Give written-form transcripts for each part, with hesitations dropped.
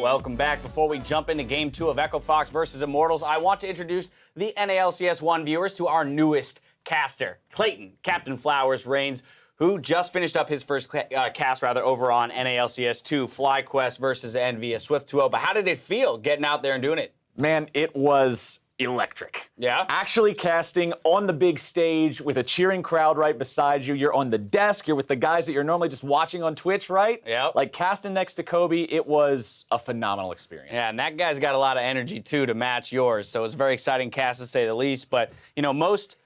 Welcome back. Before we jump into Game 2 of Echo Fox versus Immortals, I want to introduce the NALCS1 viewers to our newest caster, Clayton, Captain Flowers Reigns, who just finished up his first cast over on NALCS2, FlyQuest versus Envy, a Swift 2-0. But how did it feel getting out there and doing it? Man, it was electric. Yeah? Actually casting on the big stage with a cheering crowd right beside you. You're on the desk. You're with the guys that you're normally just watching on Twitch, right? Yep. Like casting next to Kobe, it was a phenomenal experience. Yeah, and that guy's got a lot of energy, too, to match yours. So it was a very exciting cast, to say the least. But, you know, most...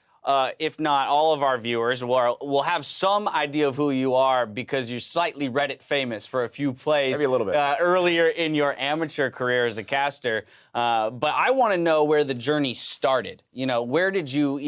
if not all of our viewers will have some idea of who you are because you're slightly Reddit famous for a few plays. Maybe a little bit. Earlier in your amateur career as a caster. But I want to know where the journey started. You know, where did you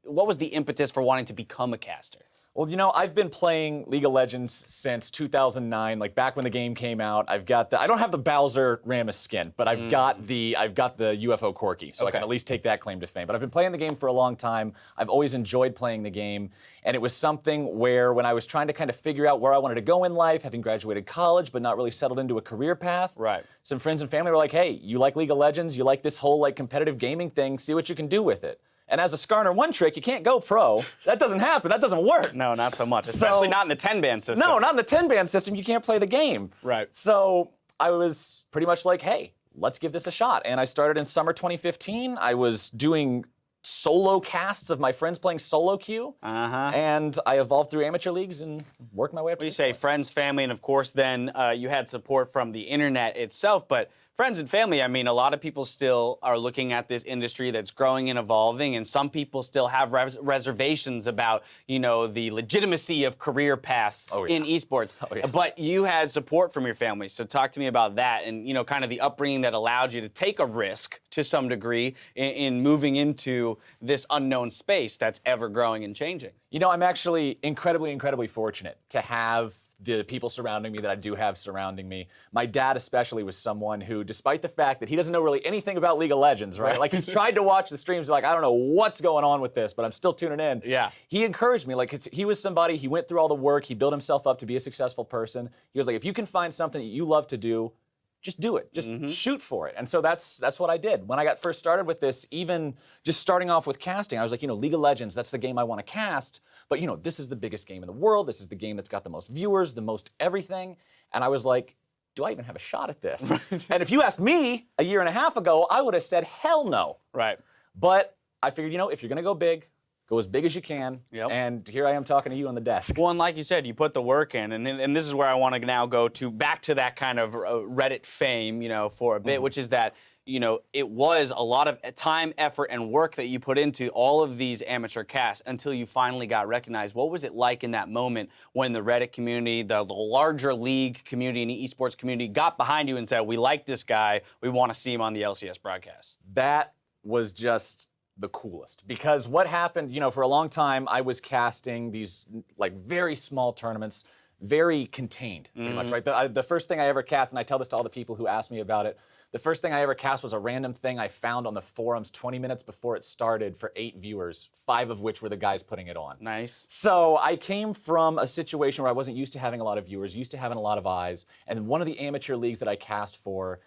what was the impetus for wanting to become a caster? Well, you know, I've been playing League of Legends since 2009, like back when the game came out. I don't have the Bowser Rammus skin, but I've got the UFO Corki, so I can at least take that claim to fame. But I've been playing the game for a long time. I've always enjoyed playing the game, and it was something where when I was trying to kind of figure out where I wanted to go in life, having graduated college but not really settled into a career path, right? Some friends and family were like, hey, you like League of Legends, you like this whole like competitive gaming thing, see what you can do with it. And as a Skarner one trick, you can't go pro. That doesn't happen. That doesn't work. No, not so much. Especially not in the 10-ban system. No, not in the 10-ban system. You can't play the game. Right. So I was pretty much like, hey, let's give this a shot. And I started in summer 2015. I was doing solo casts of my friends playing solo queue. And I evolved through amateur leagues and worked my way up to you say friends, family, and of course then you had support from the internet itself. But friends and family, I mean, a lot of people still are looking at this industry that's growing and evolving, and some people still have reservations about, you know, the legitimacy of career paths in esports. But you had support from your family, so talk to me about that and, you know, kind of the upbringing that allowed you to take a risk to some degree in moving into this unknown space that's ever growing and changing. You know, I'm actually incredibly fortunate to have the people surrounding me that I do have surrounding me. My dad especially was someone who, despite the fact that he doesn't know really anything about League of Legends, right? Like he's tried to watch the streams, like, I don't know what's going on with this, but I'm still tuning in. Yeah. He encouraged me, like he was somebody, he went through all the work, he built himself up to be a successful person. He was like, if you can find something that you love to do, just do it. Just shoot for it. And so that's what I did. When I got first started with this, even just starting off with casting, I was like, you know, League of Legends, that's the game I want to cast. But, you know, this is the biggest game in the world. This is the game that's got the most viewers, the most everything. And I was like, do I even have a shot at this? And if you asked me a year and a half ago, I would have said, hell no. Right. But I figured, you know, if you're going to go big, go as big as you can, and here I am talking to you on the desk. Well, and like you said, you put the work in, and this is where I want to now go back to that kind of Reddit fame, you know, for a bit, which is that, you know, it was a lot of time, effort, and work that you put into all of these amateur casts until you finally got recognized. What was it like in that moment when the Reddit community, the larger league community and the esports community got behind you and said, we like this guy, we want to see him on the LCS broadcast? That was just the coolest, because what happened, you know, for a long time I was casting these like very small tournaments, very contained pretty much, right? The first thing I ever cast, and I tell this to all the people who ask me about it, the first thing I ever cast was a random thing I found on the forums 20 minutes before it started for 8 viewers, 5 of which were the guys putting it on. Nice. So I came from a situation where I wasn't used to having a lot of viewers, used to having a lot of eyes, and one of the amateur leagues that I cast for,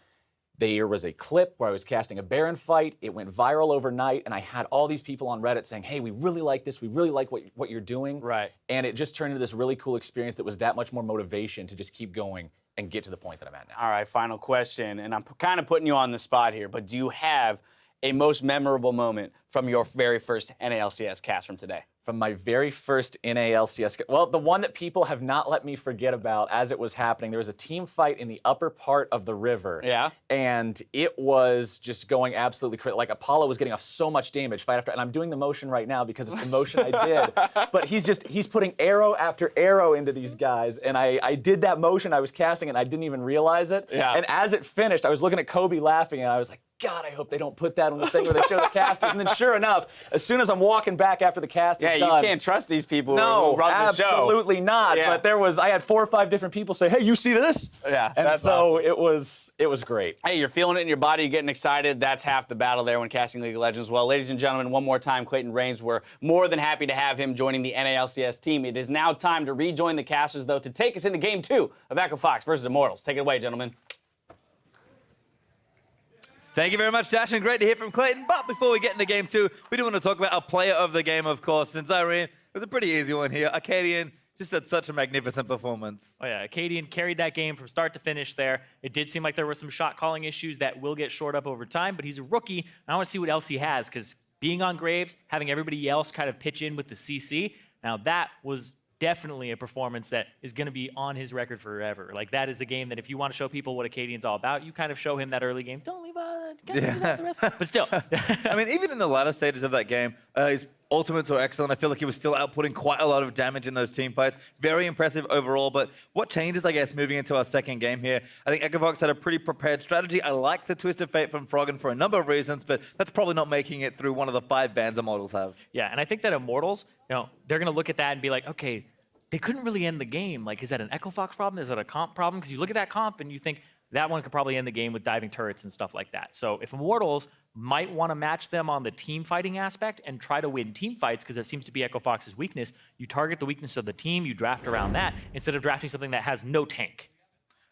there was a clip where I was casting a Baron fight. It went viral overnight, and I had all these people on Reddit saying, hey, we really like this. We really like what you're doing. Right. And it just turned into this really cool experience that was that much more motivation to just keep going and get to the point that I'm at now. All right, final question, and I'm kind of putting you on the spot here, but do you have a most memorable moment from your very first NALCS cast from today? From my very first NALCS, well, the one that people have not let me forget about as it was happening, there was a team fight in the upper part of the river. Yeah. And it was just going absolutely crazy. Like Apollo was getting off so much damage fight after, and I'm doing the motion right now because it's the motion I did. But he's putting arrow after arrow into these guys, and I did that motion I was casting, and I didn't even realize it. Yeah. And as it finished, I was looking at Kobe laughing, and I was like, God, I hope they don't put that on the thing where they show the casters. And then sure enough, as soon as I'm walking back after the cast is done. Yeah, you can't trust these people No, who run the show. Absolutely not. Yeah. But I had 4 or 5 different people say, hey, you see this? Yeah, and that's so awesome. it was great. Hey, you're feeling it in your body, you're getting excited. That's half the battle there when casting League of Legends. Well, ladies and gentlemen, one more time, Clayton Reigns. We're more than happy to have him joining the NALCS team. It is now time to rejoin the casters, though, to take us into Game 2 of Echo Fox versus Immortals. Take it away, gentlemen. Thank you very much, Dash, and great to hear from Clayton. But before we get into game 2, we do want to talk about our player of the game, of course. Since Irene, it was a pretty easy one here. Arcadian just had such a magnificent performance. Oh yeah, Acadian carried that game from start to finish there. It did seem like there were some shot calling issues that will get shored up over time, but he's a rookie, and I want to see what else he has, because being on Graves, having everybody else kind of pitch in with the CC, now that was definitely a performance that is going to be on his record forever. Like, that is a game that if you want to show people what Acadian's all about, you kind of show him that early game. Don't leave the rest. But still. I mean, even in the latter stages of that game, his ultimates were excellent. I feel like he was still outputting quite a lot of damage in those team fights. Very impressive overall. But what changes, I guess, moving into our second game here? I think EchoFox had a pretty prepared strategy. I like the Twist of Fate from Froggen for a number of reasons, but that's probably not making it through one of the 5 bans Immortals have. Yeah, and I think that Immortals, they're going to look at that and be like, okay, they couldn't really end the game. Like, is that an EchoFox problem? Is that a comp problem? Because you look at that comp and you think that one could probably end the game with diving turrets and stuff like that. So if Immortals might want to match them on the team fighting aspect and try to win team fights, because that seems to be EchoFox's weakness, you target the weakness of the team, you draft around that, instead of drafting something that has no tank.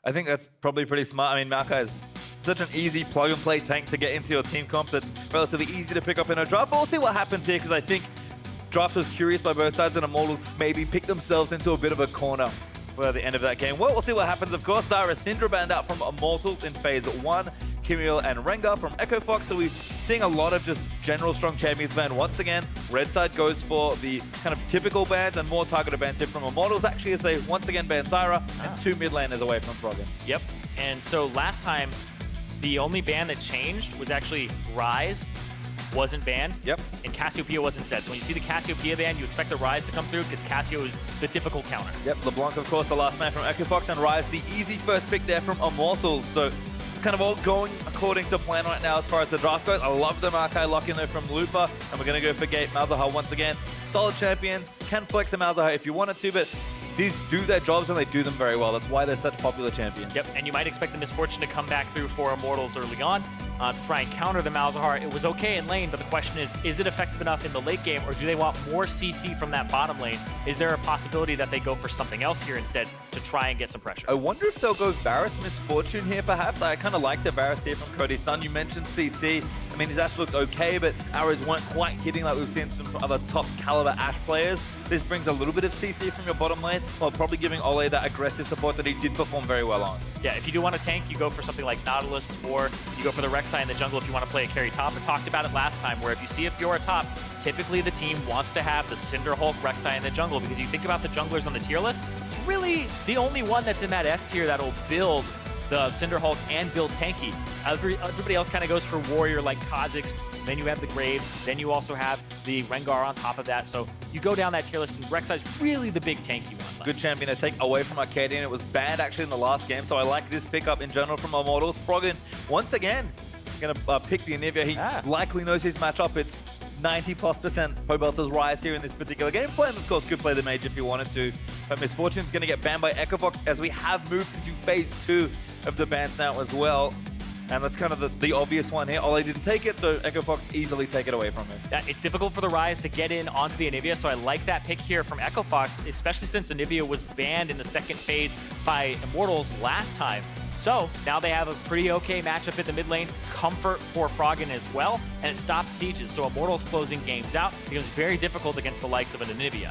I think that's probably pretty smart. I mean, Maokai is such an easy plug-and-play tank to get into your team comp that's relatively easy to pick up in a draft. But we'll see what happens here, because I think draft was curious by both sides, and Immortals maybe pick themselves into a bit of a corner for the end of that game. Well, we'll see what happens, of course. Sarah Syndra banned out from Immortals in Phase 1. Kirill and Rengar from EchoFox. So we're seeing a lot of just general strong champions banned once again. Red side goes for the kind of typical bans and more targeted bans here from Immortals, actually, as they once again ban Syra and 2 mid laners away from Froggen. Yep. And so last time, the only ban that changed was actually Rise wasn't banned. Yep. And Cassiopeia wasn't set. So when you see the Cassiopeia ban, you expect the Rise to come through because Cassio is the typical counter. Yep, LeBlanc, of course, the last man from EchoFox, and Rise, the easy first pick there from Immortals. So kind of all going according to plan right now as far as the draft goes. I love the Maokai lock in there from Lupa, and we're going to go for Gate Malzahar once again. Solid champions, can flex the Malzahar if you wanted to, but these do their jobs and they do them very well. That's why they're such popular champions. Yep, and you might expect the Misfortune to come back through for Immortals early on to try and counter the Malzahar. It was okay in lane, but the question is it effective enough in the late game, or do they want more CC from that bottom lane? Is there a possibility that they go for something else here instead to try and get some pressure? I wonder if they'll go Varus Misfortune here, perhaps. I kind of like the Varus here from Cody's son. You mentioned CC. I mean, his Ashe looked okay, but arrows weren't quite hitting like we've seen from other top caliber Ashe players. This brings a little bit of CC from your bottom lane, while probably giving Ole that aggressive support that he did perform very well on. Yeah, if you do want to tank, you go for something like Nautilus, or you go for the Rek'Sai in the jungle if you want to play a carry top. I talked about it last time, where if you see a Fiora top, typically the team wants to have the Cinderhulk Rek'Sai in the jungle, because you think about the junglers on the tier list, it's really the only one that's in that S tier that'll build the Cinderhulk and build tanky. Everybody else kind of goes for warrior like Kha'Zix, then you have the Graves, then you also have the Rengar on top of that. So you go down that tier list, and Rek'Sai's really the big tanky one. Good champion to take away from Arcadian. It was banned actually in the last game, so I like this pickup in general from Immortals. Froggen, once again, going to pick the Anivia. He likely knows his matchup. It's 90+% Pobelter's Rise here in this particular game. Flame, of course, could play the mage if he wanted to, but Misfortune's going to get banned by EchoFox, as we have moved into Phase 2 of the bans now as well. And that's kind of the obvious one here. Ole didn't take it, so EchoFox easily take it away from him. Yeah, it's difficult for the Rise to get in onto the Anivia, so I like that pick here from EchoFox, especially since Anivia was banned in the second phase by Immortals last time. So now they have a pretty okay matchup in the mid lane, comfort for Froggen as well, and it stops sieges. So Immortals closing games out becomes very difficult against the likes of an Anivia.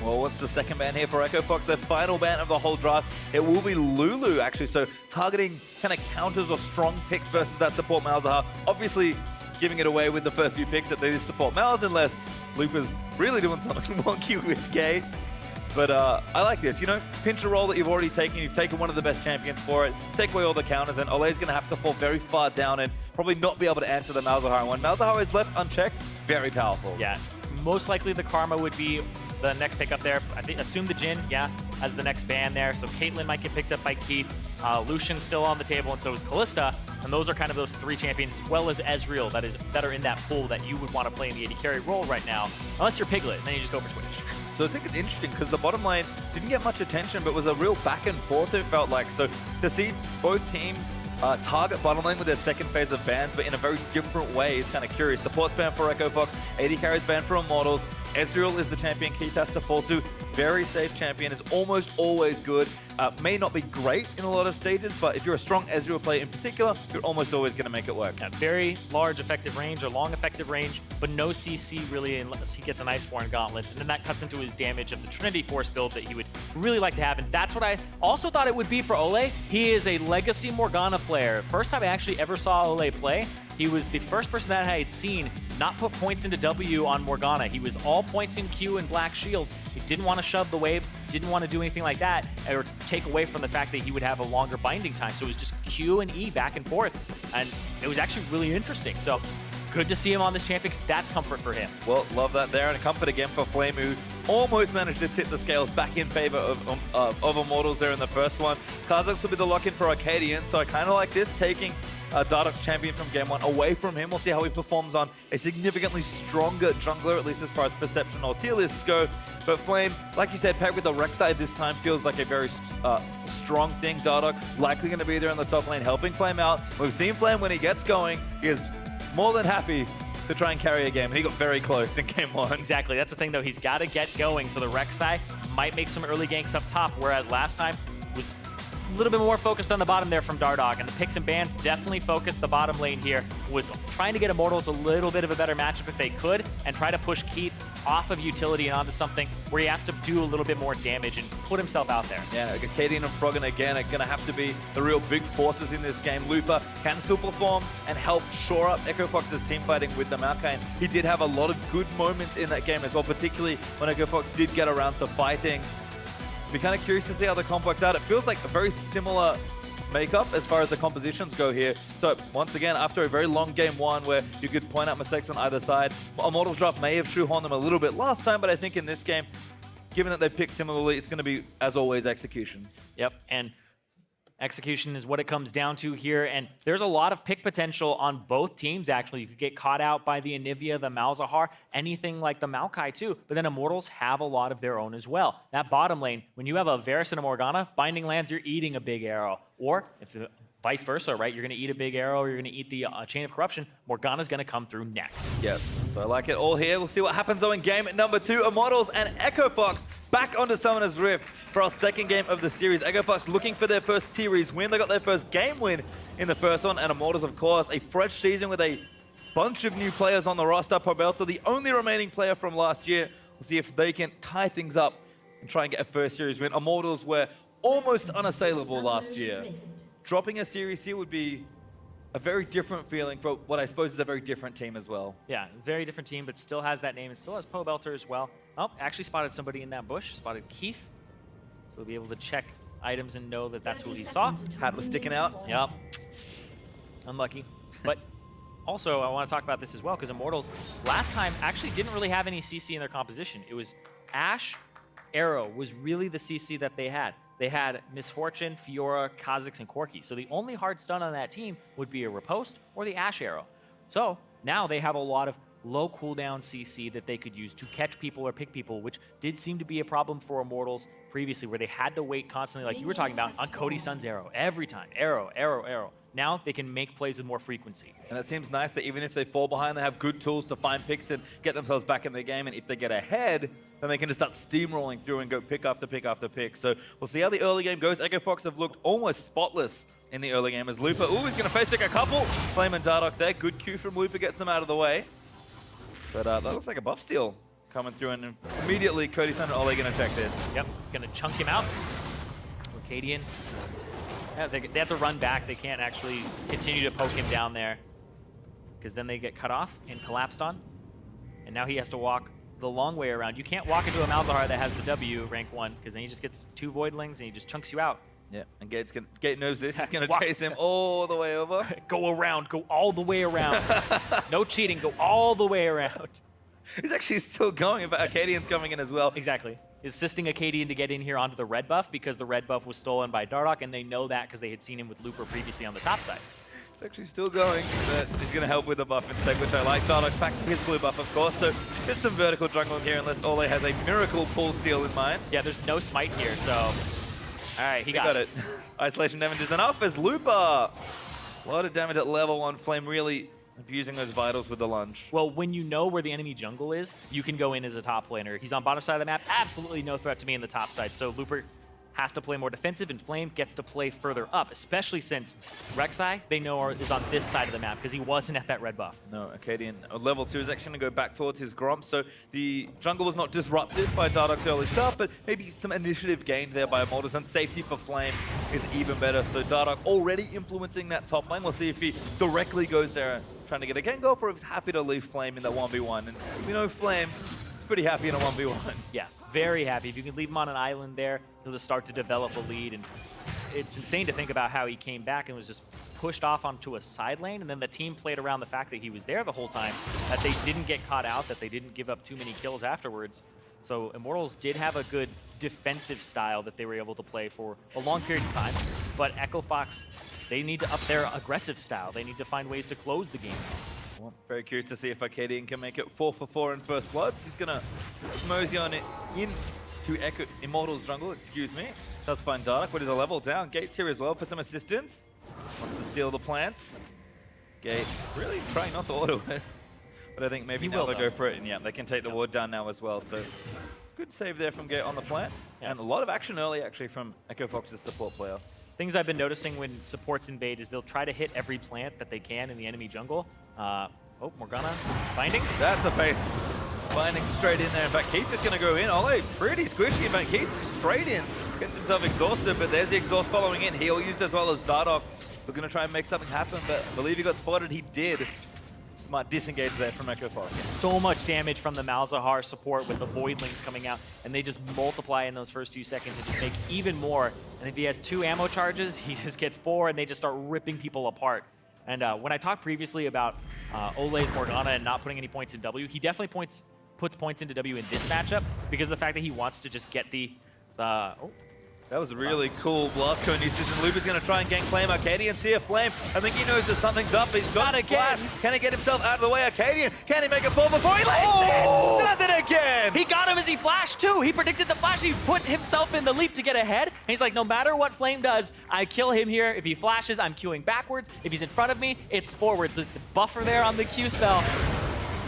Well, what's the second ban here for EchoFox? Their final ban of the whole draft. It will be Lulu, actually. So targeting kind of counters or strong picks versus that support Malzahar. Obviously, giving it away with the first few picks that they support Malz, unless Lupa's really doing something wonky with Gay. But I like this, you know, pinch a role that you've already taken. You've taken one of the best champions for it. Take away all the counters, and Ole's going to have to fall very far down and probably not be able to answer the Malzahar. And when Malzahar is left unchecked, very powerful. Yeah, most likely the Karma would be the next pick up there. I think assume the Jhin, as the next ban there. So Caitlyn might get picked up by Keith. Lucian's still on the table, and so is Kalista. And those are kind of those 3 champions, as well as Ezreal, that are in that pool that you would want to play in the AD carry role right now, unless you're Piglet, and then you just go for Twitch. So I think it's interesting because the bottom lane didn't get much attention, but was a real back and forth, it felt like. So to see both teams target bottom lane with their second phase of bans, but in a very different way, is kind of curious. Support's banned for EchoFox, AD carries banned for Immortals. Ezreal is the champion Keith has to fall to. Very safe champion, is almost always good. May not be great in a lot of stages, but if you're a strong Ezreal player in particular, you're almost always going to make it work. Yeah, very large effective range or long effective range, but no CC really unless he gets an Iceborne Gauntlet. And then that cuts into his damage of the Trinity Force build that he would really like to have. And that's what I also thought it would be for Ole. He is a Legacy Morgana player. First time I actually ever saw Ole play, he was the first person that I had seen not put points into W on Morgana. He was all points in Q and Black Shield. He didn't want to shove the wave, didn't want to do anything like that, or take away from the fact that he would have a longer binding time. So it was just Q and E back and forth. And it was actually really interesting. So good to see him on this champion. That's comfort for him. Well, love that there. And a comfort again for Flame, who almost managed to tip the scales back in favor of Immortals there in the first one. Kha'Zix will be the lock-in for Arcadian. So I kind of like this, taking Dardoch's champion from game one away from him. We'll see how he performs on a significantly stronger jungler, at least as far as perception or tier lists go. But Flame, like you said, paired with the Rek'Sai this time feels like a very strong thing. Dardoch likely going to be there in the top lane, helping Flame out. We've seen Flame when he gets going, he is more than happy to try and carry a game, and he got very close in game one. Exactly. That's the thing, though. He's got to get going, so the Rek'Sai might make some early ganks up top, whereas last time was a little bit more focused on the bottom there from Dardoch, and the picks and bans definitely focused the bottom lane here, was trying to get Immortals a little bit of a better matchup if they could, and try to push Keith off of utility and onto something where he has to do a little bit more damage and put himself out there. Yeah, Arcadian and Froggen again are going to have to be the real big forces in this game. Lupa can still perform and help shore up Echo Fox's team fighting with the Maokai. He did have a lot of good moments in that game as well, particularly when Echo Fox did get around to fighting. Be kind of curious to see how the comp works out. It feels like a very similar makeup as far as the compositions go here. So once again, after a very long game one where you could point out mistakes on either side, Immortals drop may have shoehorned them a little bit last time, but I think in this game, given that they picked similarly, it's going to be, as always, execution. Yep, and execution is what it comes down to here, and there's a lot of pick potential on both teams, actually. You could get caught out by the Anivia, the Malzahar, anything like the Maokai too, but then Immortals have a lot of their own as well. That bottom lane, when you have a Varus and a Morgana, binding lands, you're eating a big arrow. Or, if vice versa, right? You're going to eat a big arrow, or you're going to eat the Chain of Corruption. Morgana's going to come through next. Yep, so I like it all here. We'll see what happens though in game number 2. Immortals and Echo Fox back onto Summoner's Rift for our second game of the series. Echo Fox looking for their first series win. They got their first game win in the first one, and Immortals, of course, a fresh season with a bunch of new players on the roster. Pobelta, the only remaining player from last year. We'll see if they can tie things up and try and get a first series win. Immortals were almost unassailable last year. Dropping a series here would be a very different feeling for what I suppose is a very different team as well. Yeah, very different team, but still has that name. It still has Pobelter as well. Oh, actually spotted somebody in that bush. Spotted Keith. So we'll be able to check items and know that that's who he saw. Hat was sticking out. Yep. Unlucky. But also, I want to talk about this as well, because Immortals last time actually didn't really have any CC in their composition. It was Ashe, Arrow was really the CC that they had. They had Misfortune, Fiora, Kha'Zix, and Corki. So the only hard stun on that team would be a Riposte or the Ashe Arrow. So now they have a lot of low cooldown CC that they could use to catch people or pick people, which did seem to be a problem for Immortals previously, where they had to wait constantly, like you were talking about, on Cody Sun's Arrow. Every time, arrow, arrow, arrow. Now they can make plays with more frequency. And it seems nice that even if they fall behind, they have good tools to find picks and get themselves back in the game. And if they get ahead, then they can just start steamrolling through and go pick after pick after pick. So we'll see how the early game goes. Echo Fox have looked almost spotless in the early game as Lupa. Ooh, he's going to face check a couple. Flame and Dardoch there. Good Q from Lupa, gets them out of the way. But that looks like a buff steal coming through, and immediately Cody Sun and Ole going to check this. Yep, going to chunk him out. Arcadian. Yeah, they have to run back. They can't actually continue to poke him down there, because then they get cut off and collapsed on. And now he has to walk the long way around. You can't walk into a Malzahar that has the W rank 1, because then he just gets 2 Voidlings and he just chunks you out. Yeah, and Gate knows this. He's going to chase him all the way over. Go around. Go all the way around. No cheating. Go all the way around. He's actually still going, but Arcadian's coming in as well. Exactly. Assisting Acadian to get in here onto the red buff, because the red buff was stolen by Dardoch, and they know that because they had seen him with Looper previously on the top side. He's actually still going, but he's going to help with the buff instead, which I like. Dardoch back to his blue buff, of course, so just some vertical jungling here, unless Ole has a miracle pull steal in mind. Yeah, there's no smite here, so... All right, he got it. Isolation damage is enough as Lupa. A lot of damage at level 1. Flame really Abusing those vitals with the lunge. Well, when you know where the enemy jungle is, you can go in as a top laner. He's on bottom side of the map, absolutely no threat to me in the top side. So Looper has to play more defensive, and Flame gets to play further up, especially since Rek'Sai, they know, is on this side of the map because he wasn't at that red buff. No, Arcadian level 2 is actually going to go back towards his Gromp, so the jungle was not disrupted by Dardoch's early start, but maybe some initiative gained there by Immortals, and safety for Flame is even better. So Dardoch already influencing that top lane. We'll see if he directly goes there trying to get a gank off, or if he's happy to leave Flame in that 1v1. And we know Flame is pretty happy in a 1v1. Yeah, very happy. If you can leave him on an island there, he'll just start to develop a lead. And it's insane to think about how he came back and was just pushed off onto a side lane, and then the team played around the fact that he was there the whole time, that they didn't get caught out, that they didn't give up too many kills afterwards. So Immortals did have a good defensive style that they were able to play for a long period of time, but Echo Fox, they need to up their aggressive style. They need to find ways to close the game. Well, very curious to see if Arcadian can make it 4 for 4 in First Bloods. He's going to mosey on it into Immortals jungle, excuse me. Does find Dardoch, but he's a level down. Gate's here as well for some assistance. Wants to steal the plants. Gate really trying not to auto it. But I think maybe now they'll go for it. And yeah, they can take the ward down now as well. So good save there from Gate on the plant. Yes. And a lot of action early actually from Echo Fox's support player. Things I've been noticing when supports invade is they'll try to hit every plant that they can in the enemy jungle. Oh, Morgana binding. That's a face. Binding straight in there. In fact, Keith's just going to go in. Ole, pretty squishy. In fact, Keith's straight in. Gets himself exhausted, but there's the exhaust following in. Heal used as well as Dardoch. We're going to try and make something happen, but I believe he got spotted. He did. Smart disengage there from Echo Fox. So much damage from the Malzahar support with the Voidlings coming out, and they just multiply in those first few seconds and just make even more. And if he has 2 ammo charges, he just gets 4, and they just start ripping people apart. And when I talked previously about Ole's Morgana and not putting any points in W, he definitely puts points into W in this matchup because of the fact that he wants to just get the That was really cool. Blast Cone usage, and Luba's going to try and gank Flame. Arcadian's here. Flame, I think he knows that something's up. He's got a flash. Can he get himself out of the way? Arcadian, can he make a fall before he lands in? Does it again! He got him as he flashed too. He predicted the flash. He put himself in the leap to get ahead. And he's like, no matter what Flame does, I kill him here. If he flashes, I'm queuing backwards. If he's in front of me, it's forwards. It's a buffer there on the Q spell.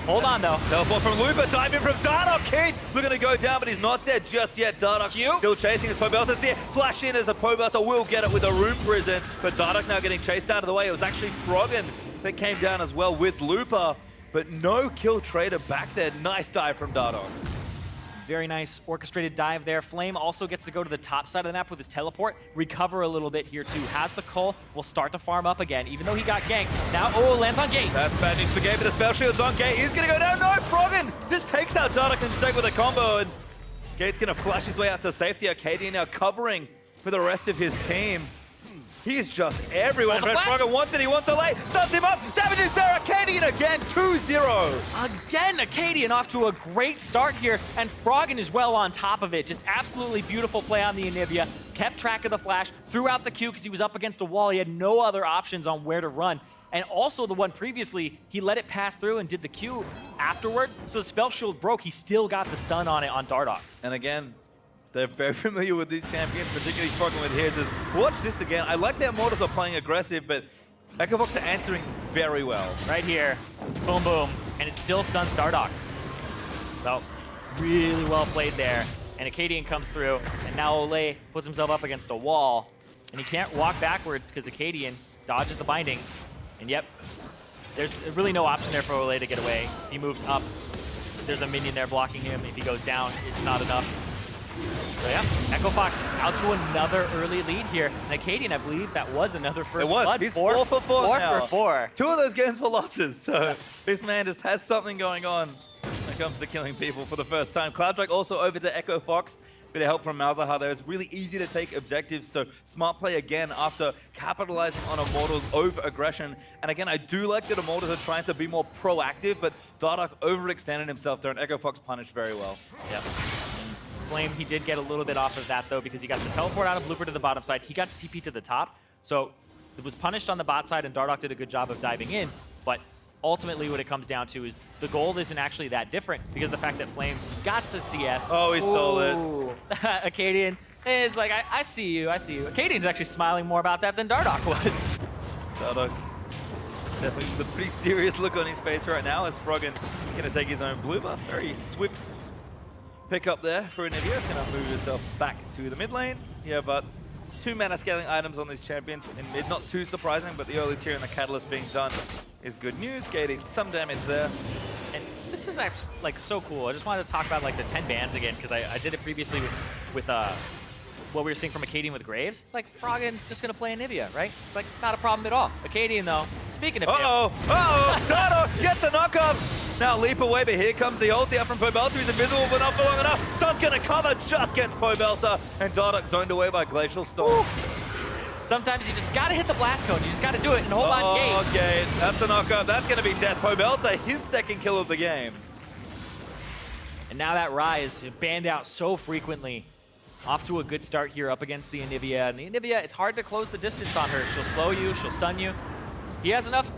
Hold on, though. Teleport from Luba, dive in from Dardoch. Keith looking to go down, but he's not dead just yet. Dardoch still chasing his Pobelta's here. Flash in as a Pobelta will get it with a Rune Prison, but Dardoch now getting chased out of the way. It was actually Froggen that came down as well with Lupa, but no kill trader back there. Nice dive from Dardoch. Very nice orchestrated dive there. Flame also gets to go to the top side of the map with his teleport, recover a little bit here too. Has the cull, will start to farm up again, even though he got ganked. Now, lands on Gate. That's bad news for Gate, but the spell shield's on Gate. He's gonna go down. No, Froggen! This takes out Dardoch instead with a combo, and Gate's gonna flash his way out to safety. Arcadian now covering for the rest of his team. He's just everywhere. Froggen wants it, he wants to lay. Stuns him up, damages there. Arcadian again, 2-0. Again, Arcadian off to a great start here, and Froggen is well on top of it. Just absolutely beautiful play on the Anivia. Kept track of the flash, threw out the Q because he was up against a wall. He had no other options on where to run. And also the one previously, he let it pass through and did the Q afterwards. So the spell shield broke. He still got the stun on it on Dardoch. And again, they're very familiar with these champions, particularly Froggen with his. Watch this again. I like that Immortals are playing aggressive, but Echo Fox are answering very well. Right here, boom, boom, and it still stuns Dardoch. So, really well played there. And Arcadian comes through, and now Ole puts himself up against a wall, and he can't walk backwards because Arcadian dodges the binding. And yep, there's really no option there for Ole to get away. He moves up, there's a minion there blocking him. If he goes down, it's not enough. So yeah, Echo Fox out to another early lead here. And Arcadian, I believe that was another first blood. He's 4 for 4 now. 4 for 4. 2 of those games were losses, so this man just has something going on when it comes to killing people for the first time. Cloudstrike also over to Echo Fox. Bit of help from Malzahar there. It's really easy to take objectives, so smart play again after capitalizing on Immortals over aggression. And again, I do like that Immortals are trying to be more proactive, but Dardoch overextended himself there, and Echo Fox punished very well. Yeah. Flame, he did get a little bit off of that, though, because he got the teleport out of Blooper to the bottom side. He got the TP to the top, so it was punished on the bot side, and Dardoch did a good job of diving in. But ultimately, what it comes down to is the gold isn't actually that different because the fact that Flame got to CS. Oh, he stole it. Arcadian is like, I see you, I see you. Arcadian's actually smiling more about that than Dardoch was. Dardoch Definitely with a pretty serious look on his face right now as Froggen gonna take his own blue buff. Very swift pick up there for Anivia. Gonna move himself back to the mid lane. Yeah, but 2 mana scaling items on these champions in mid. Not too surprising, but the early tier and the catalyst being done is good news. Gating some damage there. And this is actually like so cool. I just wanted to talk about like the 10 bans again because I did it previously with what we were seeing from Acadian with Graves. It's like Froggen's just gonna play Anivia, right? It's like not a problem at all. Acadian though, speaking of Dado gets a knockup. Now leap away, but here comes the ulti out from Pobelter. He's invisible, but not for long enough. Stun's gonna cover, just gets Pobelter, and Dardock zoned away by Glacial Storm. sometimes you just gotta hit the blast cone. You just gotta do it and hold on gate. Okay, that's a knockup. That's gonna be death. Pobelter, his second kill of the game. And now that Rise banned out so frequently. Off to a good start here up against the Anivia. And the Anivia, it's hard to close the distance on her. She'll slow you, she'll stun you. He has enough.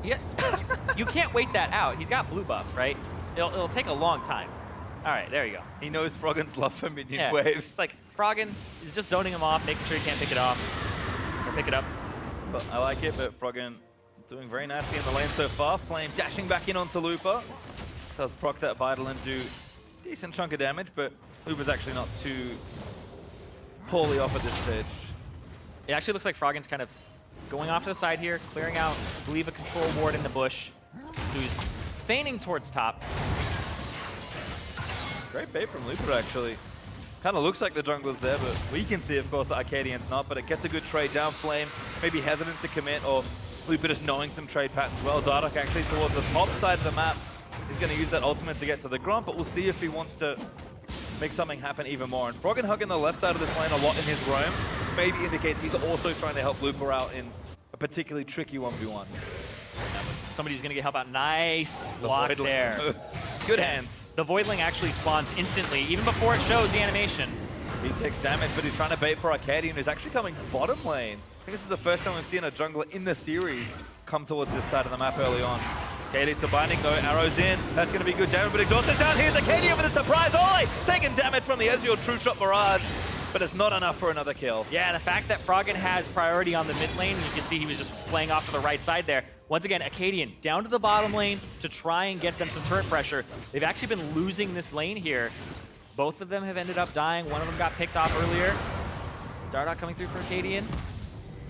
You can't wait that out. He's got blue buff, right? It'll take a long time. All right, there you go. He knows Froggen's love for minion Yeah, waves. it's like Froggen is just zoning him off, making sure he can't pick it off or pick it up. But I like it, but Froggen doing very nicely in the lane so far. Flame dashing back in onto Looper. So let's proc that Vital and do decent chunk of damage, but Looper's actually not too poorly off at this stage. It actually looks like Froggen's kind of going off to the side here, clearing out, I believe, a control ward in the bush. Who's feigning towards top. Great bait from Looper, actually. Kind of looks like the jungler's there, but we can see, of course, that Arcadian's not, but it gets a good trade down. Flame maybe hesitant to commit, or Looper just knowing some trade patterns well. Dardock actually towards the top side of the map. He's going to use that ultimate to get to the Gromp, but we'll see if he wants to make something happen even more. And Froggen hugging the left side of this lane a lot in his roam maybe indicates he's also trying to help Looper out in a particularly tricky 1v1. Somebody's going to get help out. Nice block there. Good hands. The Voidling actually spawns instantly, even before it shows the animation. He takes damage, but he's trying to bait for Arcadian, who's actually coming bottom lane. I think this is the first time we've seen a jungler in the series come towards this side of the map early on. Arcadian to binding though, arrows in. That's going to be good damage, but exhausted down. Here's Arcadian with a surprise Ole! Taking damage from the Ezreal True Shot Barrage, but it's not enough for another kill. Yeah, and the fact that Froggen has priority on the mid lane, you can see he was just playing off to the right side there. Once again, Acadian down to the bottom lane to try and get them some turret pressure. They've actually been losing this lane here. Both of them have ended up dying. One of them got picked off earlier. Dardock coming through for Acadian.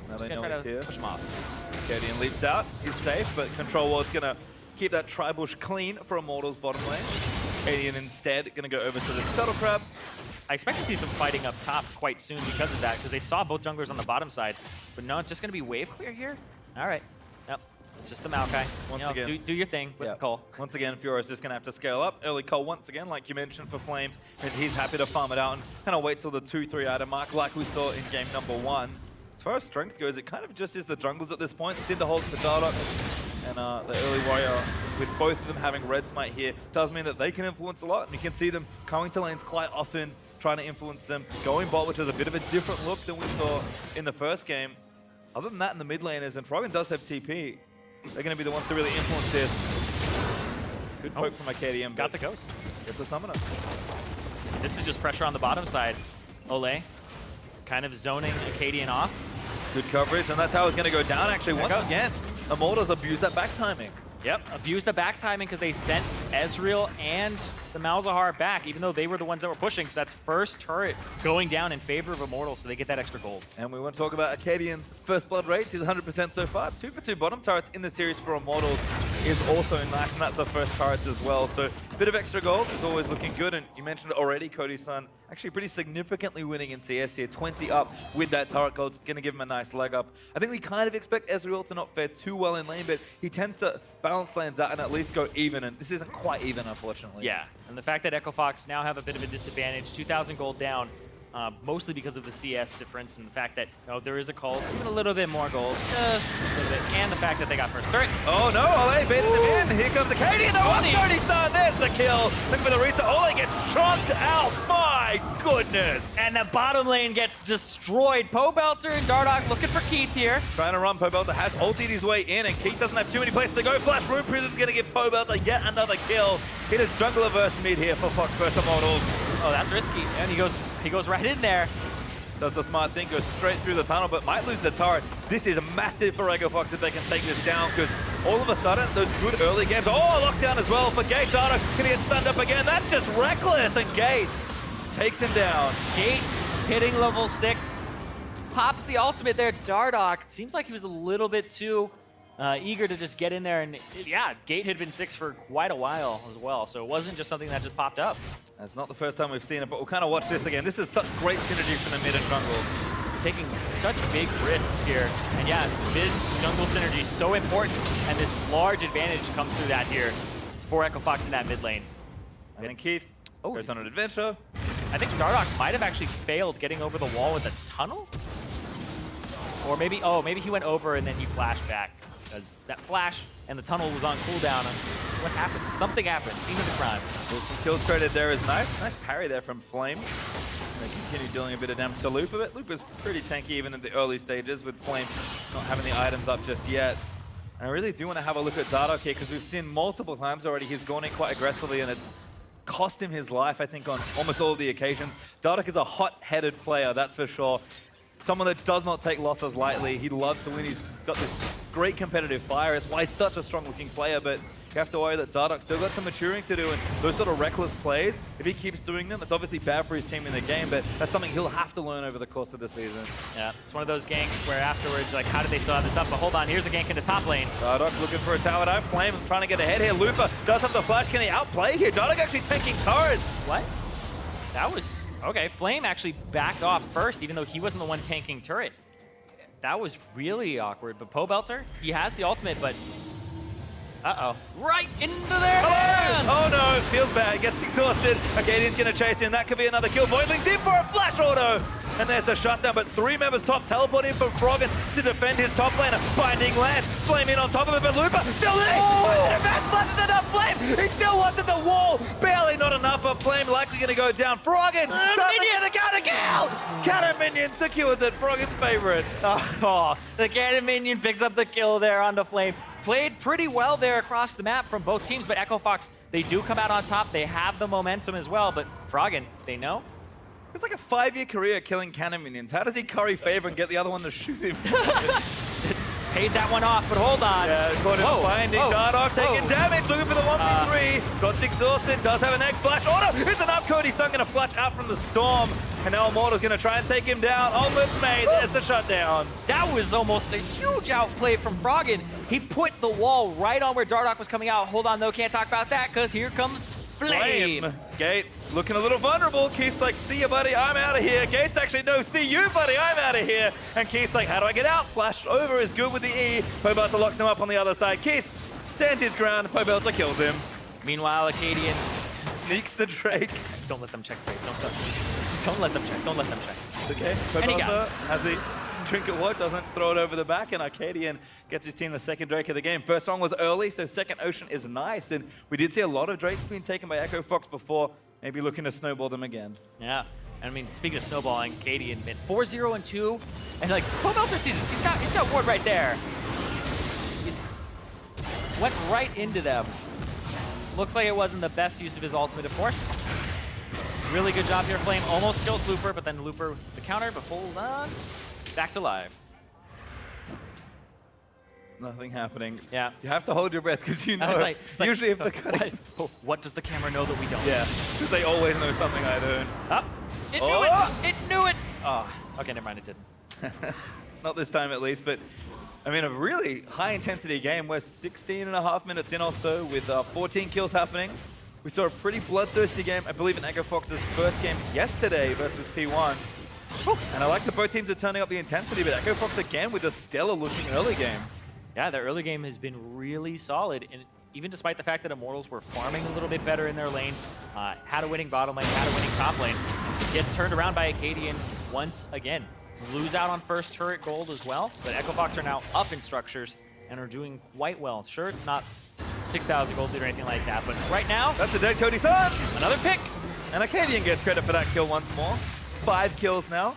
Now Just they know gonna he's try to here. push him off. Arcadian leaps out, he's safe, but Control Ward's going to keep that Tri-Bush clean for Immortals bottom lane. Arcadian instead going to go over to the Scuttle Crab. I expect to see some fighting up top quite soon because of that, because they saw both junglers on the bottom side. But no, it's just going to be wave clear here? All right. Yep. It's just the Maokai. Once You know, again. do your thing with the Cole. Once again, Fiora's just going to have to scale up. Early Cole once again, like you mentioned for Flame. He's happy to farm it out and kind of wait till the 2-3 item mark like we saw in game number 1. As far as strength goes, it kind of just is the junglers at this point. Cinder holds for Dardock, and the early warrior, with both of them having red smite here, does mean that they can influence a lot. And you can see them coming to lanes quite often, trying to influence them, going bot, which is a bit of a different look than we saw in the first game. Other than that, in the mid laners, and Froggen does have TP, they're going to be the ones to really influence this. Good poke from Arcadian. Got the ghost. Gets the summoner. This is just pressure on the bottom side. Ole kind of zoning Acadian off. Good coverage, and that tower's going to go down actually once again. Immortals abuse that back timing. Yep, abused the back timing because they sent Ezreal and the Malzahar back, even though they were the ones that were pushing. So that's first turret going down in favor of Immortals, so they get that extra gold. And we want to talk about Arcadian's first blood rates. He's 100% so far. 2 for 2 bottom turrets in the series for Immortals is also nice, and that's the first turrets as well. So a bit of extra gold is always looking good. And you mentioned it already, Cody's-son, actually pretty significantly winning in CS here. 20 up with that turret gold, going to give him a nice leg up. I think we kind of expect Ezreal to not fare too well in lane, but he tends to balance lanes out and at least go even, and this isn't quite even, unfortunately. Yeah, and the fact that Echo Fox now have a bit of a disadvantage, 2,000 gold down, mostly because of the CS difference and the fact that there is a call, even a little bit more gold, just a little bit, and the fact that they got first turret. Oh no, Ole baited him in. Here comes Arcadian. The 130 star. There's the kill. Looking for the reset. Ole gets chunked out. My goodness. And the bottom lane gets destroyed. Pobelter and Dardock looking for Keith here. Trying to run. Pobelter has ultied his way in, and Keith doesn't have too many places to go. Flash Rune Prison's going to give Pobelter yet another kill. It is jungler versus mid here for Fox versus Immortals. Oh, that's risky. And he goes right in there. Does the smart thing, goes straight through the tunnel, but might lose the turret. This is massive for Echo Fox if they can take this down, because all of a sudden, those good early games. Oh, lockdown as well for Gate. Dardoch gonna get stunned up again. That's just reckless, and Gate takes him down. Gate hitting level 6. Pops the ultimate there. Dardoch, seems like he was a little bit too eager to just get in there. And yeah, Gate had been 6 for quite a while as well. So it wasn't just something that just popped up. That's not the first time we've seen it, but we'll kind of watch this again. This is such great synergy from the mid and jungle. Taking such big risks here. And yeah, mid jungle synergy is so important. And this large advantage comes through that here for Echo Fox in that mid lane. And then Keith goes on an adventure. I think Dardoch might have actually failed getting over the wall with a tunnel. Or maybe, oh, maybe he went over and then he flashed back. Because that flash and the tunnel was on cooldown. What happened? Something happened. Scene of the crime. Well, some kills traded there is nice. Nice parry there from Flame. And they continue dealing a bit of damage to Lupa, but Lupa's pretty tanky even in the early stages with Flame not having the items up just yet. And I really do want to have a look at Dardoch here because we've seen multiple times already he's gone in quite aggressively and it's cost him his life, I think, on almost all of the occasions. Dardoch is a hot-headed player, that's for sure. Someone that does not take losses lightly. He loves to win. He's got this great competitive fire. It's why he's such a strong-looking player, but you have to worry that Dardoch's still got some maturing to do, and those sort of reckless plays, if he keeps doing them, it's obviously bad for his team in the game, but that's something he'll have to learn over the course of the season. Yeah, it's one of those ganks where afterwards, like, how did they still have this up? But hold on, here's a gank in the top lane. Dardoch looking for a tower dive. Flame trying to get ahead here. Lupa does have the flash. Can he outplay here? Dardoch actually taking turret. What? That was... Okay, Flame actually backed off first, even though he wasn't the one tanking turret. That was really awkward. But Pobelter, he has the ultimate, but... Uh-oh. Right into their hand! Oh no, feels bad. Gets exhausted. Acadian's going to chase in. That could be another kill. Voidling's in for a flash auto. And there's the shutdown, but 3 members top teleporting from Froggen to defend his top laner. Binding Lance, Flame in on top of it, but Lupa still there! Oh! Advance flashes enough Flame! He still wants at the wall! Barely not enough, but Flame likely going to go down. Froggen doesn't get the counter kill! Cannon Minion secures it, Froggen's favorite. Oh, the Cannon Minion picks up the kill there on the Flame. Played pretty well there across the map from both teams, but Echo Fox, they do come out on top. They have the momentum as well, but Froggen, they know. It's like a 5-year career killing cannon minions. How does he curry favor and get the other one to shoot him? Paid that one off, but hold on. Yeah, caught him finding Dardoch taking damage, looking for the 1v3. Got exhausted, does have an egg flash. Oh no, it's enough. Cody Sun gonna flash out from the storm. And now Immortals gonna try and take him down. Ultimate's made, there's the shutdown. That was almost a huge outplay from Froggen. He put the wall right on where Dardoch was coming out. Hold on though, can't talk about that because here comes Flame. Gate looking a little vulnerable. Keith's like, see you, buddy, I'm out of here. Gate's actually, no, see you, buddy, I'm out of here. And Keith's like, how do I get out? Flash over is good with the E. Pobelter locks him up on the other side. Keith stands his ground. Pobelter kills him. Meanwhile, Acadian sneaks the Drake. Don't let them check, Drake. Don't let them check. Don't let them check. Okay, Pobelter has a trinket ward, doesn't throw it over the back, and Arcadian gets his team the second Drake of the game. First one was early, so second Ocean is nice, and we did see a lot of Drakes being taken by Echo Fox before, maybe looking to snowball them again. Yeah, I mean, speaking of snowballing, Acadian been 4-0-2, and like, Pobelter sees this, he's got ward right there. He's went right into them. Looks like it wasn't the best use of his ultimate, of course. Really good job here, Flame almost kills Looper, but then Looper with the counter, but hold on. Back to live. Nothing happening. Yeah. You have to hold your breath because you know, usually if the cutting... What does the camera know that we don't? Yeah, because they always know something I don't. It knew it! It knew it! Oh, okay, never mind, it didn't. Not this time at least, but I mean, a really high intensity game. We're 16.5 minutes in or so with 14 kills happening. We saw a pretty bloodthirsty game, I believe, in Echo Fox's first game yesterday versus P1. And I like that both teams are turning up the intensity, but Echo Fox again with a stellar looking early game. Yeah, their early game has been really solid, and even despite the fact that Immortals were farming a little bit better in their lanes, had a winning bottom lane, had a winning top lane, gets turned around by Acadian once again. Lose out on first turret gold as well, but Echo Fox are now up in structures and are doing quite well. Sure, it's not 6,000 gold lead or anything like that, but right now... That's a dead Cody Sun! Another pick! And Acadian gets credit for that kill once more. 5 kills now.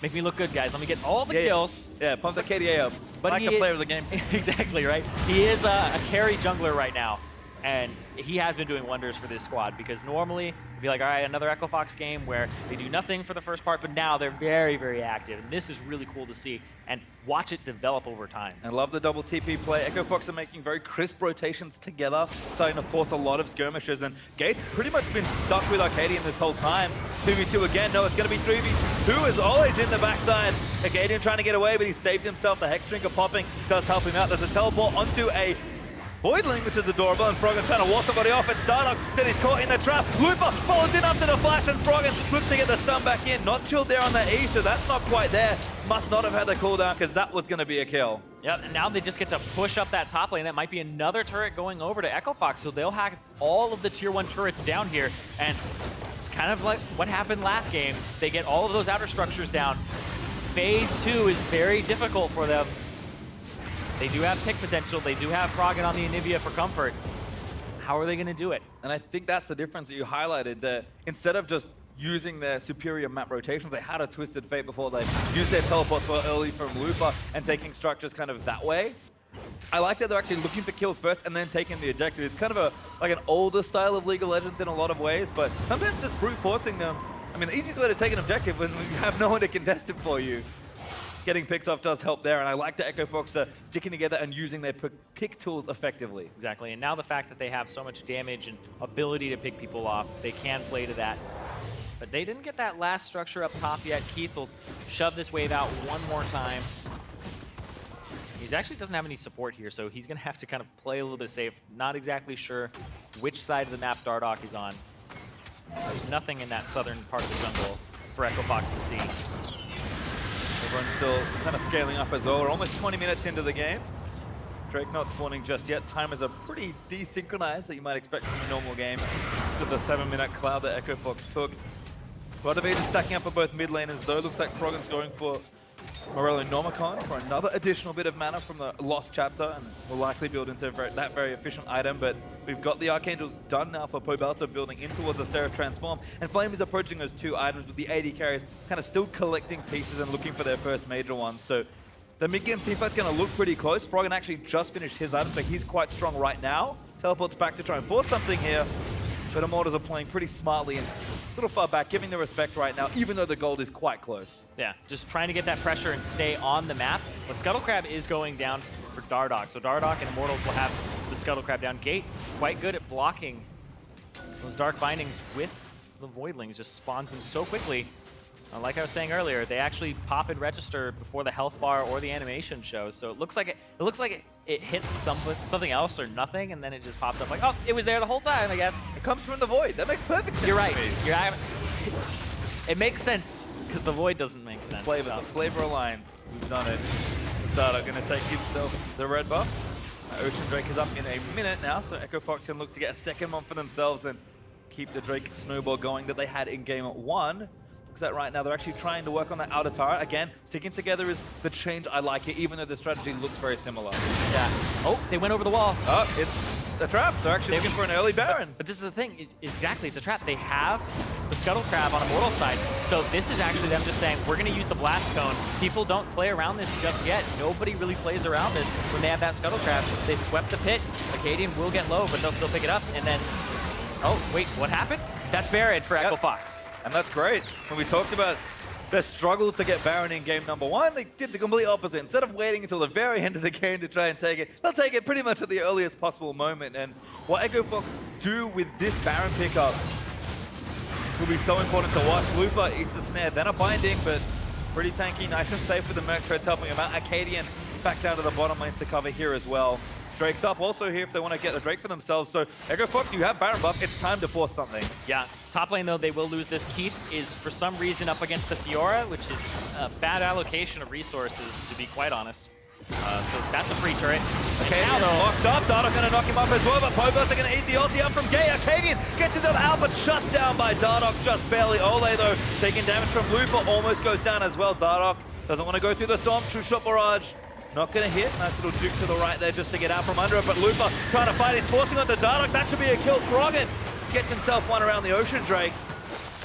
Make me look good, guys. Let me get all the kills. Yeah, pump the KDA up. But like the player of the game. Exactly, right? He is a carry jungler right now. And he has been doing wonders for this squad because normally it'd be like, all right, another Echo Fox game where they do nothing for the first part, but now they're very, very active. And this is really cool to see and watch it develop over time. I love the double TP play. Echo Fox are making very crisp rotations together, starting to force a lot of skirmishes. And Gate's pretty much been stuck with Arcadian this whole time. 2v2 again. No, it's going to be 3v2 as always in the backside. Arcadian trying to get away, but he saved himself. The Hex Drinker popping does help him out. There's a teleport onto a Voidling, which is adorable, and Froggen trying to wall somebody off. It's Dardoch, then he's caught in the trap. Looper falls in after the flash, and Froggen looks to get the stun back in. Not chilled there on the E, so that's not quite there. Must not have had the cooldown, because that was going to be a kill. Yep, and now they just get to push up that top lane. That might be another turret going over to Echo Fox, so they'll hack all of the tier 1 turrets down here, and it's kind of like what happened last game. They get all of those outer structures down. Phase 2 is very difficult for them. They do have pick potential. They do have Froggen on the Anivia for comfort. How are they going to do it? And I think that's the difference that you highlighted, that instead of just using their superior map rotations, they had a Twisted Fate before they used their teleports so early from Looper and taking structures kind of that way. I like that they're actually looking for kills first and then taking the objective. It's kind of like an older style of League of Legends in a lot of ways, but sometimes just brute forcing them. I mean, the easiest way to take an objective when you have no one to contest it for you. Getting picks off does help there, and I like the Echo Fox sticking together and using their pick tools effectively. Exactly, and now the fact that they have so much damage and ability to pick people off, they can play to that. But they didn't get that last structure up top yet. Keith will shove this wave out one more time. He actually doesn't have any support here, so he's going to have to kind of play a little bit safe. Not exactly sure which side of the map Dardoch is on. There's nothing in that southern part of the jungle for Echo Fox to see. Everyone's still kind of scaling up as well. We're almost 20 minutes into the game. Drake not spawning just yet. Timers are pretty desynchronized that you might expect from a normal game. To the 7-minute cloud that Echo Fox took. Vladimir is stacking up for both mid laners though. Looks like Froggen's going for Morello Normicon for another additional bit of mana from the Lost Chapter, and will likely build into that very efficient item. But we've got the Archangels done now for Pobelto, building in towards the Seraph Transform, and Flame is approaching those 2 items with the AD carriers kind of still collecting pieces and looking for their first major ones. So the mid-game teamfight's going to look pretty close. Froggen actually just finished his item, so he's quite strong right now. Teleports back to try and force something here, but Immortals are playing pretty smartly and a little far back, giving the respect right now, even though the gold is quite close. Yeah, just trying to get that pressure and stay on the map. But Scuttle Crab is going down for Dardoch, so Dardoch and Immortals will have the Scuttle Crab down. Gate quite good at blocking those Dark Bindings with the Voidlings, just spawns them so quickly. Like I was saying earlier, they actually pop and register before the health bar or the animation shows. So it looks like it hits something else or nothing, and then it just pops up like, oh, it was there the whole time, I guess. It comes from the void. That makes perfect sense. You're right. To me. It makes sense because the void doesn't make sense. The flavor aligns. We've done it. Dardoch going to take himself the red buff. Ocean Drake is up in a minute now, so Echo Fox can look to get a second one for themselves and keep the Drake snowball going that they had in game 1. Looks like right now they're actually trying to work on that outer turret. Again, sticking together is the change I like it, even though the strategy looks very similar. Yeah. Oh, they went over the wall. Oh, it's a trap. They're actually looking for an early Baron. But this is the thing. Exactly, it's a trap. They have the Scuttle Crab on Immortal side. So this is actually them just saying, we're going to use the Blast Cone. People don't play around this just yet. Nobody really plays around this when they have that Scuttle Crab. They swept the pit. Acadian will get low, but they'll still pick it up. And then, oh, wait, what happened? That's Barret for Echo Fox. And that's great. When we talked about their struggle to get Baron in game number 1, they did the complete opposite. Instead of waiting until the very end of the game to try and take it, they'll take it pretty much at the earliest possible moment. And what Echo Fox do with this Baron pickup will be so important to watch. Looper eats the snare, then a binding, but pretty tanky, nice and safe with the Merc Treads helping him out. Acadian back down to the bottom lane to cover here as well. Drake's up also here if they want to get the Drake for themselves. So Echo Fox, you have Baron buff. It's time to force something. Yeah, top lane though, they will lose this. Keith is for some reason up against the Fiora, which is a bad allocation of resources, to be quite honest. So that's a free turret. Okay, now though, locked up. Dardoch going to knock him up as well, but Pobos are going to eat the ulti up from Gay. Arcadian gets him out, but shut down by Dardoch just barely. Ole though, taking damage from Looper, almost goes down as well. Dardoch doesn't want to go through the storm. True shot barrage. Not going to hit. Nice little juke to the right there just to get out from under it. But Looper trying to fight. He's forcing onto Dardoch. That should be a kill. Froggen gets himself one around the Ocean Drake.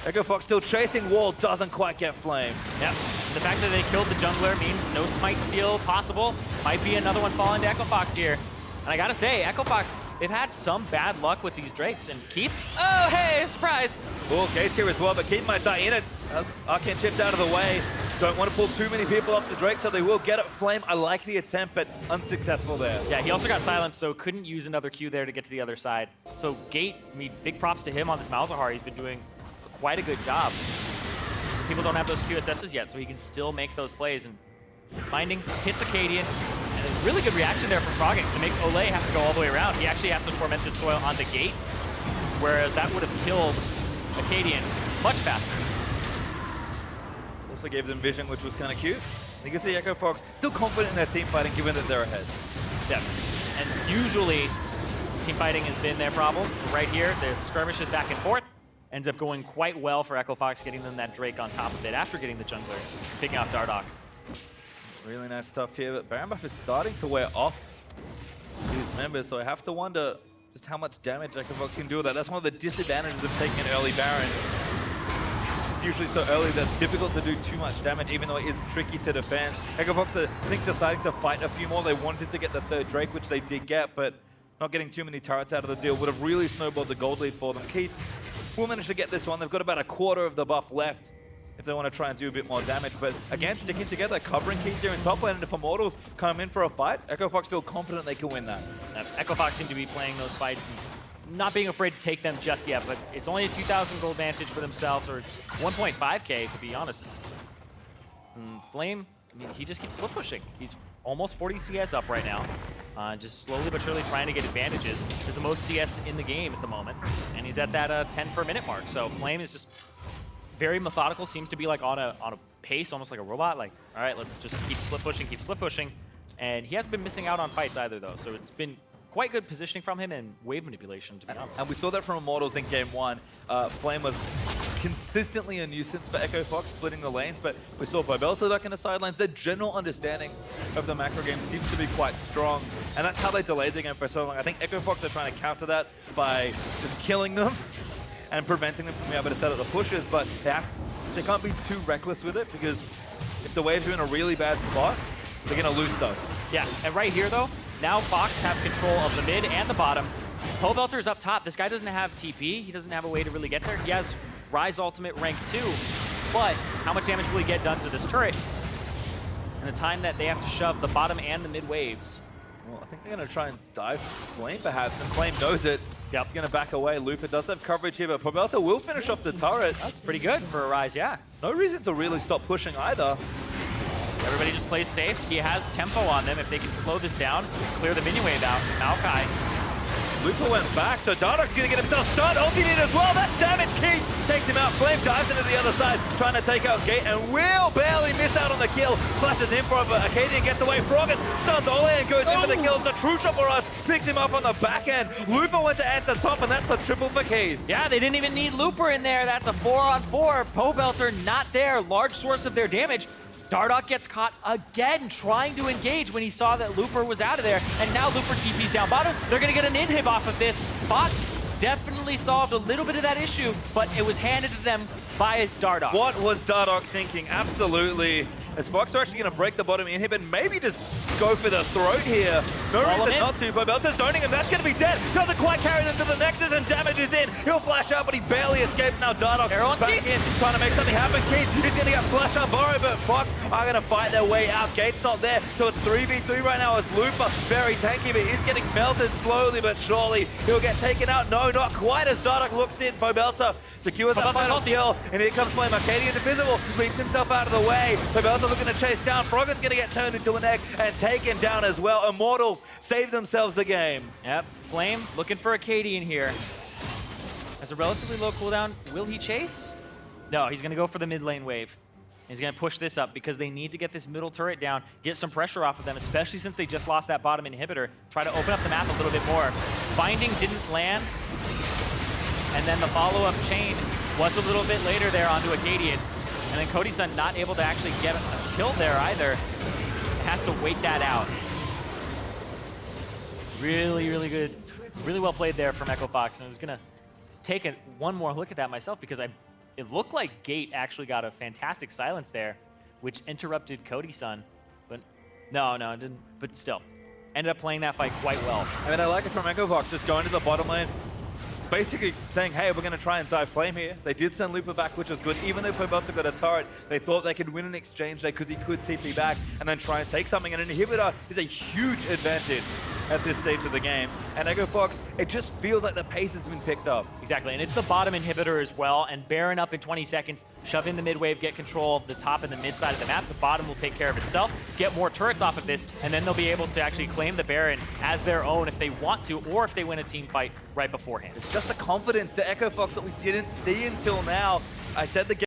Echo Fox still chasing. Wall doesn't quite get Flame. Yep. The fact that they killed the jungler means no smite steal possible. Might be another one falling to Echo Fox here. And I gotta say, Echo Fox they've had some bad luck with these Drakes. And Keith, oh, hey, surprise. Well, Gates here as well, but Keith might die in it. As Arcane chipped out of the way. Don't want to pull too many people up to Drake, so they will get it. Flame, I like the attempt, but unsuccessful there. Yeah, he also got silenced, so couldn't use another Q there to get to the other side. So Gate, I mean, big props to him on this Malzahar. He's been doing quite a good job. People don't have those QSSs yet, so he can still make those plays. And Binding hits Acadian, and a really good reaction there from Frogix. It makes Olay have to go all the way around. He actually has to Tormented Soil on the Gate, whereas that would have killed Acadian much faster. Also gave them vision, which was kind of cute. You can see Echo Fox still confident in their team fighting, given that they're ahead. Yeah, and usually team fighting has been their problem. Right here, the skirmishes back and forth. Ends up going quite well for Echo Fox, getting them that Drake on top of it after getting the jungler, picking off Dardoch. Really nice stuff here, but Baron Buff is starting to wear off these members, so I have to wonder just how much damage Echo Fox can do with that. That's one of the disadvantages of taking an early Baron. It's usually so early that it's difficult to do too much damage, even though it is tricky to defend. Echo Fox, I think, deciding to fight a few more. They wanted to get the third Drake, which they did get, but not getting too many turrets out of the deal would have really snowballed the gold lead for them. Keith will manage to get this one. They've got about a quarter of the buff left if they want to try and do a bit more damage. But again, sticking together, covering Keith here in top lane, and if Immortals come in for a fight, Echo Fox feel confident they can win that. Echo Fox seem to be playing those fights and not being afraid to take them just yet, but it's only a 2,000 gold advantage for themselves, or 1.5k to be honest. And Flame, I mean, he just keeps split pushing. He's almost 40 CS up right now. Just slowly but surely trying to get advantages. He's the most CS in the game at the moment, and he's at that 10 per minute mark. So Flame is just very methodical, seems to be like on a pace, almost like a robot. Like, all right, let's just keep split pushing. And he hasn't been missing out on fights either, though. So it's been quite good positioning from him and wave manipulation, to be honest. And we saw that from Immortals in game one. Flame was consistently a nuisance for Echo Fox, splitting the lanes, but we saw Bobelta duck in the sidelines. Their general understanding of the macro game seems to be quite strong, and that's how they delayed the game for so long. I think Echo Fox are trying to counter that by just killing them and preventing them from being able to set up the pushes, but they can't be too reckless with it, because if the waves are in a really bad spot, they're going to lose stuff. Yeah, and right here, though, now Fox have control of the mid and the bottom. Pobelter's up top. This guy doesn't have TP. He doesn't have a way to really get there. He has Rise Ultimate rank 2, but how much damage will he get done to this turret in the time that they have to shove the bottom and the mid waves? Well, I think they're going to try and dive Flame, perhaps, and Flame knows it. Yep. He's going to back away. Lupa does have coverage here, but Pobelta will finish off the turret. That's pretty good for a Rise, yeah. No reason to really stop pushing either. Everybody just plays safe. He has tempo on them. If they can slow this down, clear the minion wave out. Maokai. Lupa went back, so Dardoch's going to get himself stunned. Ulti did as well. That's damage. Keith takes him out. Flame dives into the other side, trying to take out Gate, and will barely miss out on the kill. Flashes in for it, but Acadian gets away. Froggen stuns Ole and goes in for the kills. The true shot for us picks him up on the back end. Lupa went to answer top, and that's a triple for Keith. Yeah, they didn't even need Looper in there. That's a 4-on-4. Pobelter not there. Large source of their damage. Dardoch gets caught again trying to engage when he saw that Looper was out of there, and now Looper TP's down bottom. They're going to get an inhib off of this. Fox definitely solved a little bit of that issue, but it was handed to them by Dardoch. What was Dardoch thinking? Absolutely. As Fox are actually going to break the bottom inhib and maybe just go for the throat here. No reason not to. Pobelta's zoning him. That's going to be dead. Doesn't quite carry them to the Nexus, and damage is in. He'll flash out, but he barely escapes. Now Dardoch back in, trying to make something happen. Keith is going to get flash on Burrow, but Fox are going to fight their way out. Gate's not there, so it's 3v3 right now as Lupa, very tanky, but he's getting melted slowly but surely. He'll get taken out. No, not quite as Dardoch looks in. Pobelta secures that final kill, and here comes Flame. Acadian's invisible, leaves himself out of the way. Pobelta looking to chase down. Froggen's going to get turned into an egg and taken down as well. Immortals save themselves the game. Yep, Flame looking for Acadian here. Has a relatively low cooldown. Will he chase? No, he's going to go for the mid lane wave. He's going to push this up because they need to get this middle turret down, get some pressure off of them, especially since they just lost that bottom inhibitor. Try to open up the map a little bit more. Binding didn't land, and then the follow-up chain was a little bit later there onto Acadian. And then Cody-san not able to actually get a kill there either. Has to wait that out. Really, really good. Really well played there from Echo Fox. And I was going to take one more look at that myself because it looked like Gate actually got a fantastic silence there, which interrupted Cody-san. But no, it didn't. But still, ended up playing that fight quite well. I mean, I like it from Echo Fox, just going to the bottom lane, basically saying, hey, we're going to try and dive Flame here. They did send Looper back, which was good. Even though Pobelta got a turret, they thought they could win an exchange there because he could TP back and then try and take something. And an inhibitor is a huge advantage at this stage of the game. And Echo Fox, it just feels like the pace has been picked up. Exactly, and it's the bottom inhibitor as well, and Baron up in 20 seconds, shove in the mid wave, get control of the top and the mid side of the map. The bottom will take care of itself, get more turrets off of this, and then they'll be able to actually claim the Baron as their own if they want to, or if they win a team fight right beforehand. It's just a confidence to Echo Fox that we didn't see until now. I said the game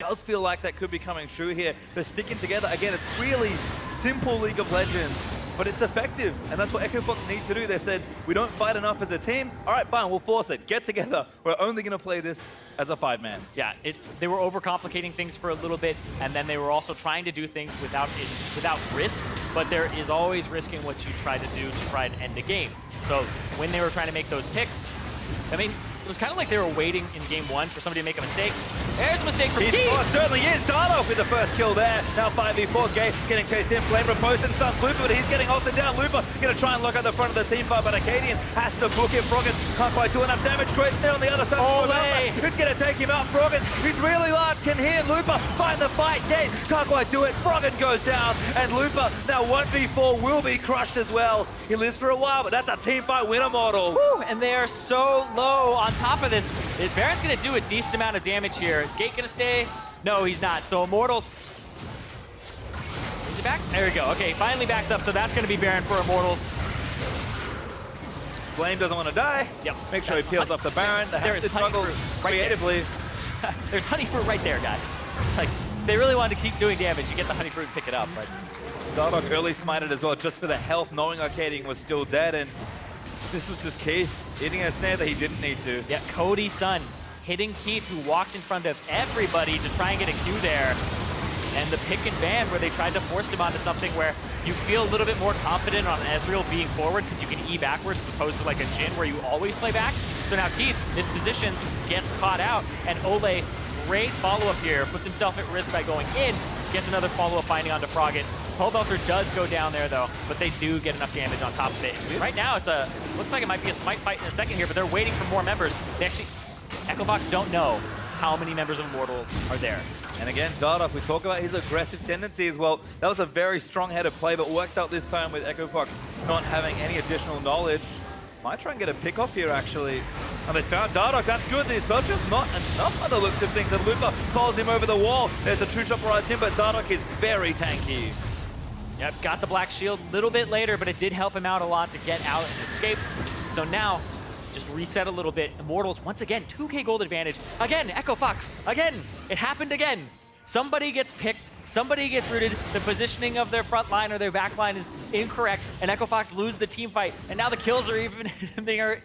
does feel like that could be coming true here. They're sticking together. Again, it's really simple League of Legends, but it's effective, and that's what Echo Fox need to do. They said, we don't fight enough as a team. All right, fine, we'll force it. Get together. We're only going to play this as a 5-man. Yeah, they were overcomplicating things for a little bit, and then they were also trying to do things without risk, but there is always risk in what you try to do to try and end the game. So when they were trying to make those picks, I mean, it was kind of like they were waiting in game 1 for somebody to make a mistake. There's a mistake from Keith. Oh, it certainly is. Darloff with the first kill there. Now 5v4. Gay getting chased in. Flame riposte and stuns Looper, but he's getting ulted down. Looper going to try and lock at the front of the team fight, but Acadian has to book it. Froggen can't quite do enough damage. Great snare on the other side. It's going to take him out. Froggen, he's really large. Can he and Looper find the fight? Gay can't quite do it. Froggen goes down, and Looper now 1v4 will be crushed as well. He lives for a while, but that's a team fight win, Immortals. Woo, and they are so low on top of this. Baron's going to do a decent amount of damage here. Is Gate going to stay? No, he's not. So Immortals. Is he back? There we go. Okay, finally backs up. So that's going to be Baron for Immortals. Flame doesn't want to die. Yep. Make sure he peels off the Baron. They have to struggle creatively. There's honey fruit right there, guys. It's like, they really wanted to keep doing damage. You get the honey fruit and pick it up. But Darlock early smited as well, just for the health, knowing Arcadian was still dead, and this was just Keith hitting a snare that he didn't need to. yeah, Cody's son hitting Keith, who walked in front of everybody to try and get a Q there. And the pick and ban where they tried to force him onto something where you feel a little bit more confident on Ezreal being forward because you can E backwards as opposed to like a Jhin where you always play back. So now Keith mispositions, gets caught out, and Ole, great follow-up here, puts himself at risk by going in, gets another follow-up finding onto Froggen. Pobelta does go down there though, but they do get enough damage on top of it. Right now it looks like it might be a smite fight in a second here, but they're waiting for more members. They actually, Echo Fox don't know how many members of Immortal are there. And again, Dardoff, we talk about his aggressive tendency as well. That was a very strong head of play, but works out this time with Echo Fox not having any additional knowledge. Might try and get a pick off here, actually. And they found Dardock. That's good. The spell just not enough by the looks of things. And Looper follows him over the wall. There's a true chopper right in, but Dardock is very tanky. Yep, got the black shield a little bit later, but it did help him out a lot to get out and escape. So now, just reset a little bit. Immortals, once again, 2K gold advantage. Again, Echo Fox, again, it happened again. Somebody gets picked, somebody gets rooted, the positioning of their front line or their back line is incorrect, and Echo Fox lose the team fight, and now the kills are even, they're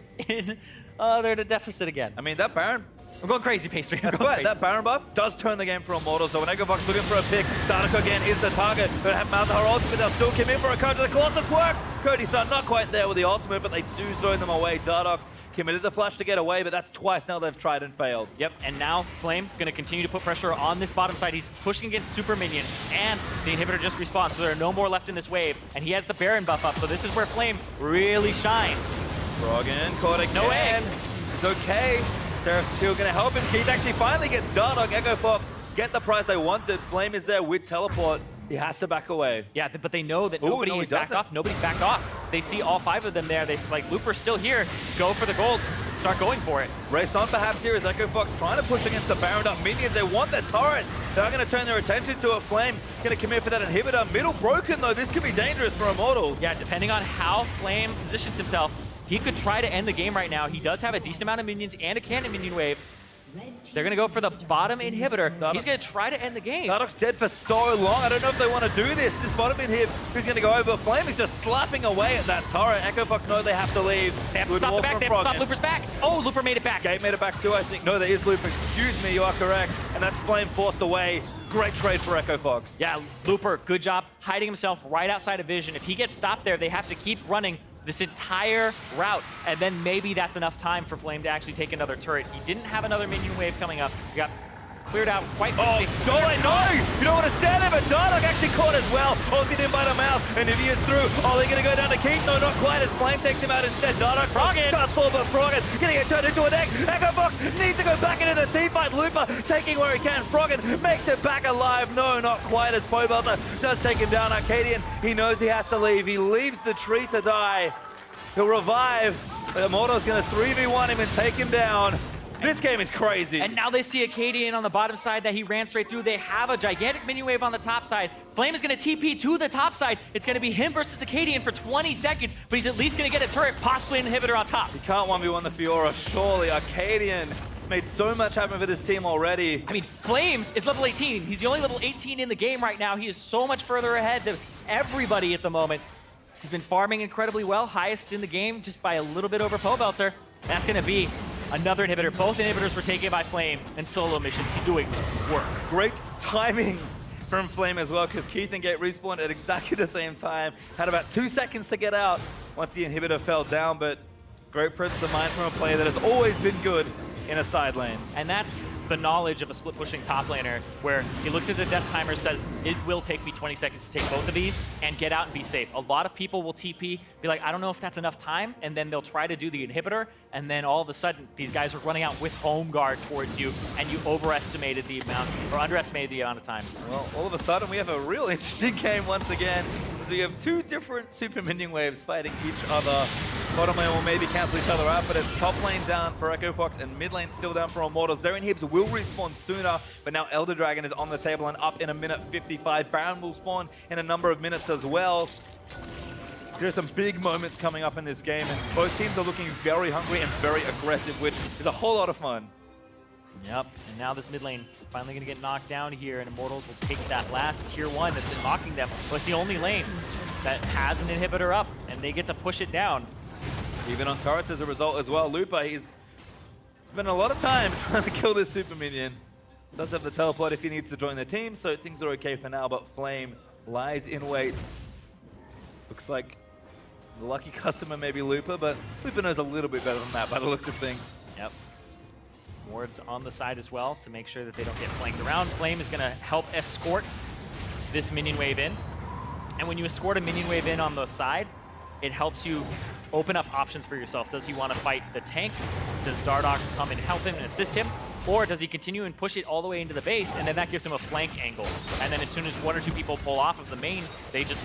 at a deficit again. I mean, that Baron, I'm going crazy, Pastry. I'm that's going right, crazy. that Baron buff does turn the game for Immortals. So when Echo Fox looking for a pick, Dardock again is the target. They have Malzahar ultimate, they'll still come in for a counter. The Colossus works! Cody's son not quite there with the ultimate, but they do zone them away. Dardock committed the flash to get away, but that's twice now they've tried and failed. Yep, and now Flame gonna continue to put pressure on this bottom side. He's pushing against super minions, and the inhibitor just respawned, so there are no more left in this wave, and he has the Baron buff up, so this is where Flame really shines. Froggen caught again. No egg. It's okay. Seraph's still gonna help him. Keith actually finally gets Dardock. Echo Fox get the prize they wanted. Flame is there with teleport. He has to back away. Yeah, but they know that Ooh, nobody no, he is backed doesn't. off. Nobody's backed off. They see all 5 of them there. They like, Looper's still here. Go for the gold. Start going for it. Race on perhaps here as Echo Fox trying to push against the Baron up minions. They want the turret. They're going to turn their attention to it. Flame going to commit for that inhibitor. Middle broken though. This could be dangerous for Immortals. Yeah, depending on how Flame positions himself, he could try to end the game right now. He does have a decent amount of minions and a cannon minion wave. They're going to go for the bottom inhibitor. He's going to try to end the game. Dardock's dead for so long. I don't know if they want to do this. This bottom inhib who's going to go over. Flame is just slapping away at that turret. Echo Fox know they have to leave. They have to stop the back. They have to stop Looper's back. Oh, Looper made it back. Gate made it back too, I think. No, there is Looper. Excuse me, you are correct. And that's Flame forced away. Great trade for Echo Fox. Yeah, Looper, good job hiding himself right outside of vision. If he gets stopped there, they have to keep running this entire route, and then maybe that's enough time for Flame to actually take another turret. He didn't have another minion wave coming up. He got cleared out quite quickly. Oh, no, you don't want to stand there, but Dardock actually caught as well. Ulted in by the mouth, and if he is through, oh, they're gonna go down to Keith. No, not quite, as Flame takes him out instead. Dardoch cuts forward, but Froggen gonna get turned into an egg. Echo Fox needs to go back into the team fight. Looper taking where he can. Froggen makes it back alive. No, not quite, as Pobelter does take him down. Arcadian, he knows he has to leave. He leaves the tree to die. He'll revive, but Immortals gonna 3v1 him and take him down. This game is crazy. And now they see Acadian on the bottom side that he ran straight through. They have a gigantic minion wave on the top side. Flame is going to TP to the top side. It's going to be him versus Acadian for 20 seconds, but he's at least going to get a turret, possibly an inhibitor on top. He can't 1v1 the Fiora, surely. Arcadian made so much happen for this team already. I mean, Flame is level 18. He's the only level 18 in the game right now. He is so much further ahead than everybody at the moment. He's been farming incredibly well, highest in the game, just by a little bit over Pobelter. That's going to be another inhibitor. Both inhibitors were taken by Flame and solo missions. He's doing work. Great timing from Flame as well, because Keith and Gate respawned at exactly the same time. Had about 2 seconds to get out once the inhibitor fell down, but great presence of mind from a player that has always been good in a side lane. And that's the knowledge of a split pushing top laner, where he looks at the death timer, says, it will take me 20 seconds to take both of these and get out and be safe. A lot of people will TP, be like, I don't know if that's enough time, and then they'll try to do the inhibitor, and then all of a sudden, these guys are running out with home guard towards you, and you overestimated the amount, or underestimated the amount of time. Well, all of a sudden, we have a real interesting game once again. So we have two different super minion waves fighting each other. Bottom lane will maybe cancel each other out, but it's top lane down for Echo Fox and mid lane still down for Immortals. Their inhibs will respawn sooner, but now Elder Dragon is on the table and up in a minute 55. Baron will spawn in a number of minutes as well. There's some big moments coming up in this game, and both teams are looking very hungry and very aggressive, which is a whole lot of fun. Yep, and now this mid lane finally going to get knocked down here, and Immortals will take that last tier 1 that's been mocking them. But it's the only lane that has an inhibitor up, and they get to push it down. Even on turrets as a result as well. Looper, he's spent a lot of time trying to kill this super minion. Does have the teleport if he needs to join the team, so things are okay for now, but Flame lies in wait. Looks like the lucky customer may be Looper, but Looper knows a little bit better than that by the looks of things. Yep. Wards on the side as well to make sure that they don't get flanked around. Flame is going to help escort this minion wave in. And when you escort a minion wave in on the side, it helps you open up options for yourself. Does he want to fight the tank? Does Dardoch come and help him and assist him? Or does he continue and push it all the way into the base, and then that gives him a flank angle? And then as soon as 1 or 2 people pull off of the main, they just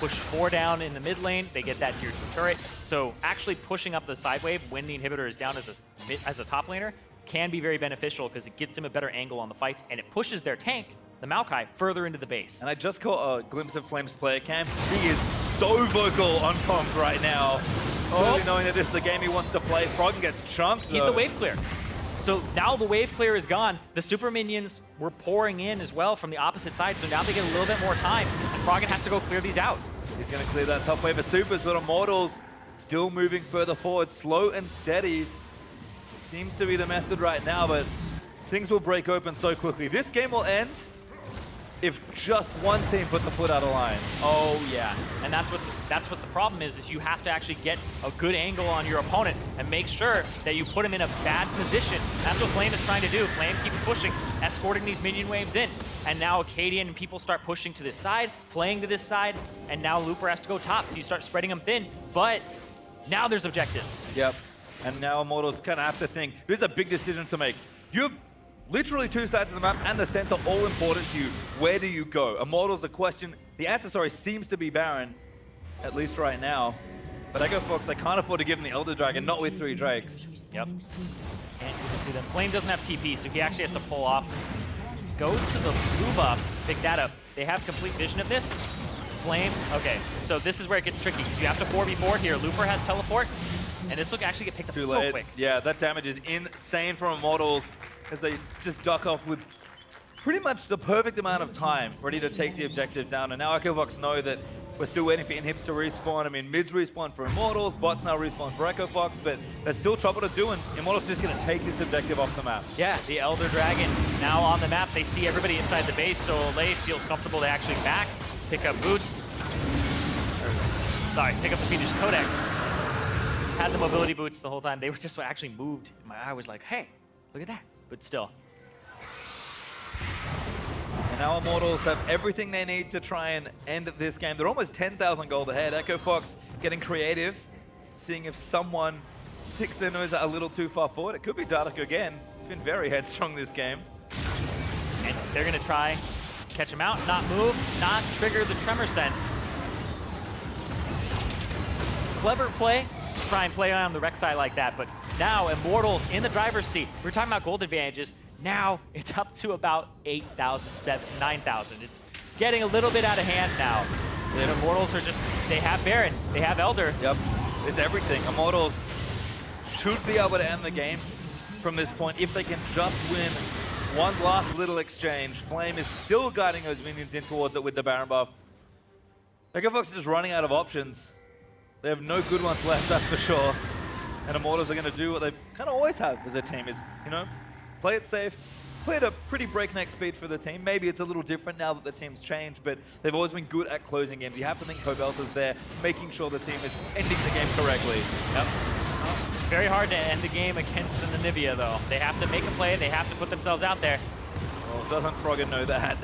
push 4 down in the mid lane, they get that tier 2 turret. So actually pushing up the side wave when the inhibitor is down as a top laner can be very beneficial, because it gets him a better angle on the fights, and it pushes their tank, the Maokai, further into the base. And I just caught a glimpse of Flame's player cam. He is so vocal on comms right now. Clearly knowing that this is the game he wants to play. Froggen gets chunked. He's the wave clear. So now the wave clear is gone. The super minions were pouring in as well from the opposite side, so now they get a little bit more time, and Froggen has to go clear these out. He's going to clear that top wave of supers, but Immortals still moving further forward, slow and steady. Seems to be the method right now, but things will break open so quickly. This game will end if just one team puts a foot out of line. Oh yeah, and that's what the problem is you have to actually get a good angle on your opponent and make sure that you put him in a bad position. That's what Flame is trying to do. Flame keeps pushing, escorting these minion waves in, and now Acadian and people start pushing to this side, playing to this side, and now Looper has to go top, so you start spreading them thin, but now there's objectives. Yep, and now Immortals kind of have to think, this is a big decision to make. You have literally 2 sides of the map and the center all important to you. Where do you go? Immortals, the question, the answer, sorry, seems to be Baron, at least right now. But Echo Fox, they can't afford to give him the Elder Dragon, not with 3 Drakes. Yep. Can't even see them. Flame doesn't have TP, so he actually has to pull off. Goes to the blue buff, pick that up. They have complete vision of this. Flame, okay, so this is where it gets tricky. You have to 4v4 here. Looper has teleport, and this will actually get picked up Too so late. quick. Yeah, that damage is insane from Immortals as they just duck off with pretty much the perfect amount of time ready to take the objective down. And now Echo Fox know that we're still waiting for inhibs to respawn. I mean, mids respawn for Immortals, bots now respawn for Echo Fox, but there's still trouble to do, and Immortals just going to take this objective off the map. Yeah, the Elder Dragon now on the map. They see everybody inside the base, so Olay feels comfortable to actually back, pick up boots. Sorry, pick up the Phoenix Codex. Had the mobility boots the whole time. They were just actually moved. My eye was like, hey, look at that. But still. And Now Immortals have everything they need to try and end this game. They're almost 10,000 gold ahead. Echo Fox getting creative, seeing if someone sticks their nose a little too far forward. It could be Dardoch again. It's been very headstrong this game. And they're going to try catch him out, not move, not trigger the tremor sense. Clever play, try and play on the Rek'Sai like that, but now Immortals in the driver's seat. We were talking about gold advantages. Now it's up to about 8,000, 9,000. It's getting a little bit out of hand now. The Immortals are just, they have Baron, they have Elder. Yep, it's everything. Immortals should be able to end the game from this point if they can just win one last little exchange. Flame is still guiding those minions in towards it with the Baron buff. Echo Fox is just running out of options. They have no good ones left, that's for sure. And Immortals are going to do what they kind of always have as a team is, you know, play it safe, play at a pretty breakneck speed for the team. Maybe it's a little different now that the team's changed, but they've always been good at closing games. You have to think Pobelta's there, making sure the team is ending the game correctly. Yep. Very hard to end the game against the Nivea, though. They have to make a play, they have to put themselves out there. Well, doesn't Froggen know that?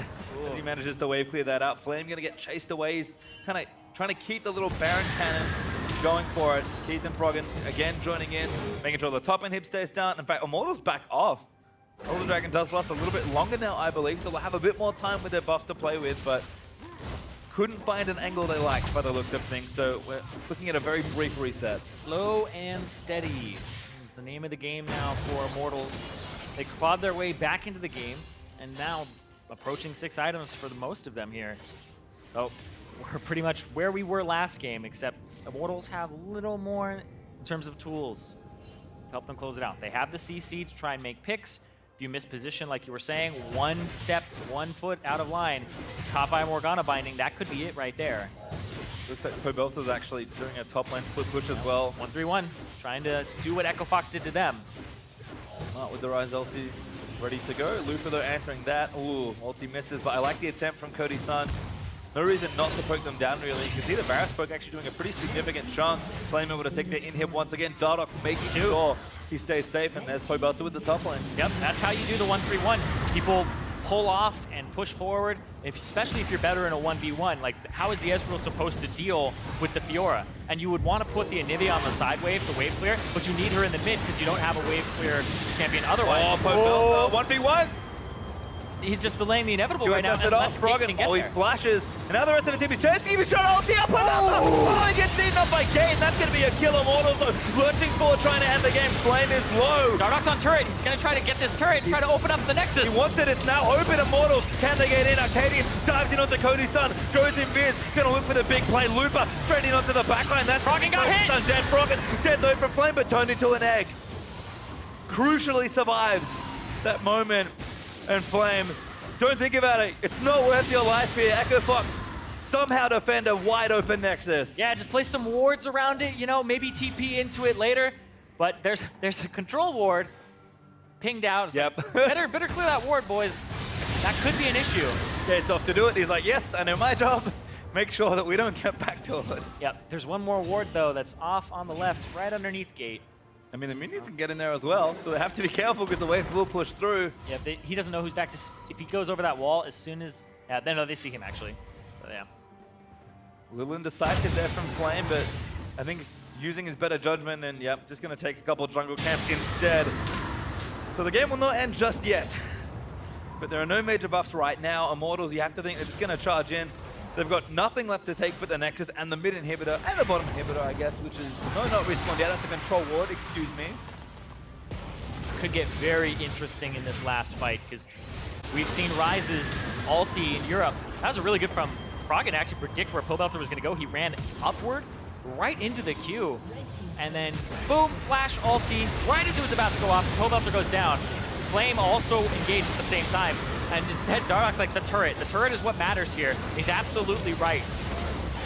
As he manages to wave clear that out. Flame going to get chased away. He's kind of trying to keep the little Baron cannon going for it. Keith and Froggen again joining in, making sure the top inhib stays down. In fact, Immortals back off. Elder Dragon does last a little bit longer now, I believe, so they'll have a bit more time with their buffs to play with, but couldn't find an angle they liked by the looks of things, so we're looking at a very brief reset. Slow and steady is the name of the game now for Immortals. They clawed their way back into the game, and now approaching 6 items for the most of them here. Oh, we're pretty much where we were last game, except Immortals have a little more in terms of tools to help them close it out. They have the CC to try and make picks. If you miss position, like you were saying, 1 step, 1 foot out of line, top eye Morgana binding, that could be it right there. Looks like Pobelta's actually doing a top lane split push as well. 1-3-1, trying to do what Echo Fox did to them. Smart with the Rise ulti ready to go. Lupa though answering that. Ooh, ulti misses, but I like the attempt from Cody's son. No reason not to poke them down, really. You can see the Varus poke actually doing a pretty significant chunk. Flame able to take their inhib once again. Dardoch making sure he stays safe, and there's Pobelta with the top lane. Yep, that's how you do the 1-3-1. People pull off and push forward, especially if you're better in a 1v1. Like, how is the Ezreal supposed to deal with the Fiora? And you would want to put the Anivia on the side wave to wave clear, but you need her in the mid because you don't have a wave clear champion otherwise. Oh, Pobelta, 1v1! He's just delaying the inevitable right now. It off, Froggen. Oh, he flashes. And now the rest of the team is chasing. He shot ulti up. Oh, he gets eaten up by Kane. That's going to be a kill. Immortals lurching forward, trying to end the game. Flame is low. Dardoch's on turret. He's going to try to get this turret, try to open up the Nexus. He wants it. It's now open. Immortals. Can they get in? Arcadian dives in onto Cody's son. Goes in Viz. Going to look for the big play. Looper straight in onto the backline. That's Froggen got hit. Dead Froggen. Dead though from Flame, but turned into an egg. Crucially survives that moment. And Flame, don't think about it. It's not worth your life here. Echo Fox somehow defend a wide open Nexus. Yeah, just place some wards around it, you know, maybe TP into it later. But there's a control ward pinged out. It's yep. Like, better clear that ward, boys. That could be an issue. It's off to do it. He's like, yes, I know my job. Make sure that we don't get back to it. Yep, there's one more ward, though, that's off on the left, right underneath gate. I mean, the minions can get in there as well, so they have to be careful because the wave will push through. Yeah, he doesn't know who's back. If he goes over that wall, as soon as... Yeah, they see him, actually. But, yeah. A little indecisive there from Flame, but I think he's using his better judgment and, yep, just going to take a couple of jungle camp instead. So the game will not end just yet. But there are no major buffs right now. Immortals, you have to think they're just going to charge in. They've got nothing left to take but the Nexus and the mid inhibitor and the bottom inhibitor, I guess, which is no, not respawned yet. That's a control ward, excuse me. This could get very interesting in this last fight because we've seen Ryze's ulti in Europe. That was a really good from Froggen to actually predict where Pobelta was going to go. He ran upward right into the queue. And then, boom, flash ulti. Right as it was about to go off, Pobelta goes down. Flame also engaged at the same time. And instead, Dardoch's like, the turret. The turret is what matters here. He's absolutely right.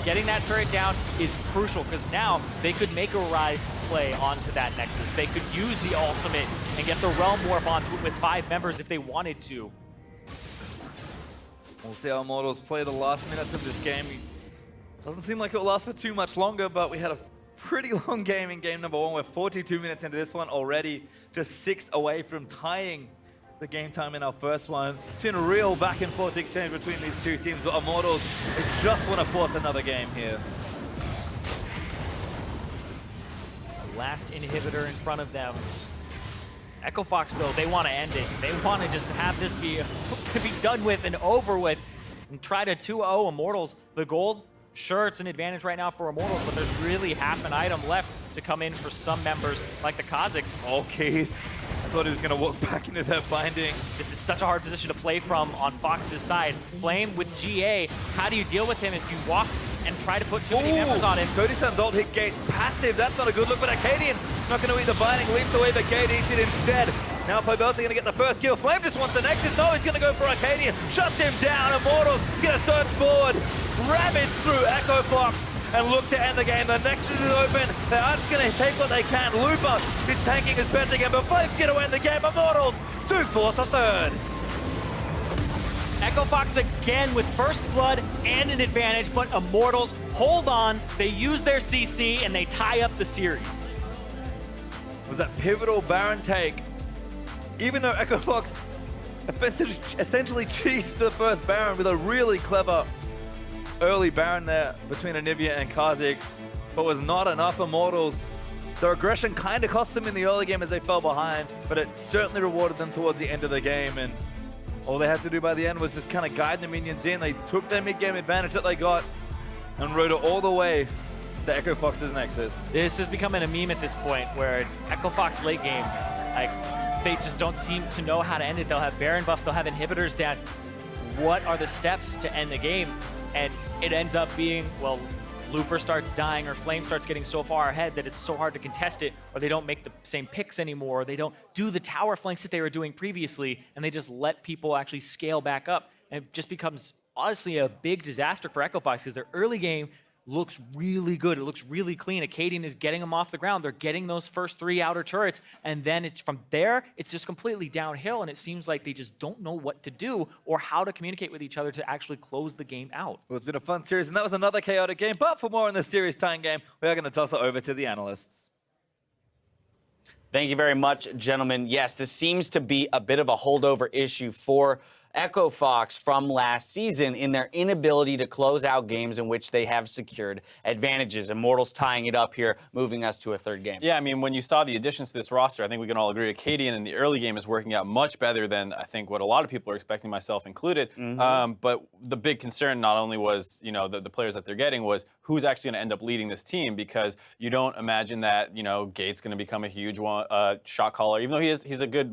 Getting that turret down is crucial because now they could make a Ryze play onto that Nexus. They could use the ultimate and get the Realm Warp onto it with 5 members if they wanted to. We'll see how Immortals play the last minutes of this game. Doesn't seem like it will last for too much longer, but we had a pretty long game in game number 1. We're 42 minutes into this one already, just 6 away from tying the game time in our first one. It's been a real back and forth exchange between these two teams, but Immortals, they just want to force another game here. It's the last inhibitor in front of them. Echo Fox, though, they want to end it. They want to just have this be done with and over with and try to 2-0 Immortals. The gold, sure, it's an advantage right now for Immortals, but there's really half an item left to come in for some members like the Kazakhs. Oh, Keith. I thought he was going to walk back into that binding. This is such a hard position to play from on Fox's side. Flame with GA, how do you deal with him if you walk and try to put too many members on him? Cody-san's ult hit Gates passive. That's not a good look, but Arcadian not going to eat the binding, leaps away, but Gate eats it instead. Now Pobelty going to get the first kill. Flame just wants the Nexus. No, he's going to go for Arcadian. Shuts him down. Immortals going to surge forward. Ravage through Echo Fox and look to end the game. The Nexus is open. They are just going to take what they can. Looper is tanking his best again, but Flame's going to win the game. Immortals to force a third. Echo Fox again with first blood and an advantage, but Immortals hold on. They use their CC and they tie up the series. Was that pivotal Baron take? Even though Echo Fox essentially cheesed the first Baron with a really clever early Baron there between Anivia and Kha'Zix, but was not enough. Immortals, their aggression kind of cost them in the early game as they fell behind, but it certainly rewarded them towards the end of the game, and all they had to do by the end was just kind of guide the minions in. They took their mid-game advantage that they got and rode it all the way to Echo Fox's Nexus. This is becoming a meme at this point where it's Echo Fox late game. Like, they just don't seem to know how to end it. They'll have Baron buffs, they'll have inhibitors down. What are the steps to end the game? And it ends up being, well, Looper starts dying or Flame starts getting so far ahead that it's so hard to contest it, or they don't make the same picks anymore, or they don't do the tower flanks that they were doing previously, and they just let people actually scale back up. And it just becomes, honestly, a big disaster for Echo Fox because their early game looks really good. It looks really clean. Acadian is getting them off the ground. They're getting those first 3 outer turrets, and then it's from there, it's just completely downhill, and it seems like they just don't know what to do or how to communicate with each other to actually close the game out. Well, it's been a fun series, and that was another chaotic game, but for more on the series tying game, we are going to toss it over to the analysts. Thank you very much, gentlemen. Yes, this seems to be a bit of a holdover issue for Echo Fox from last season in their inability to close out games in which they have secured advantages. Immortals tying it up here, moving us to a third game. Yeah, I mean, when you saw the additions to this roster, I think we can all agree Acadian in the early game is working out much better than I think what a lot of people are expecting, myself included. But the big concern not only was, you know, the players that they're getting was who's actually going to end up leading this team, because you don't imagine that, you know, Gate's going to become a huge shot caller, even though he's a good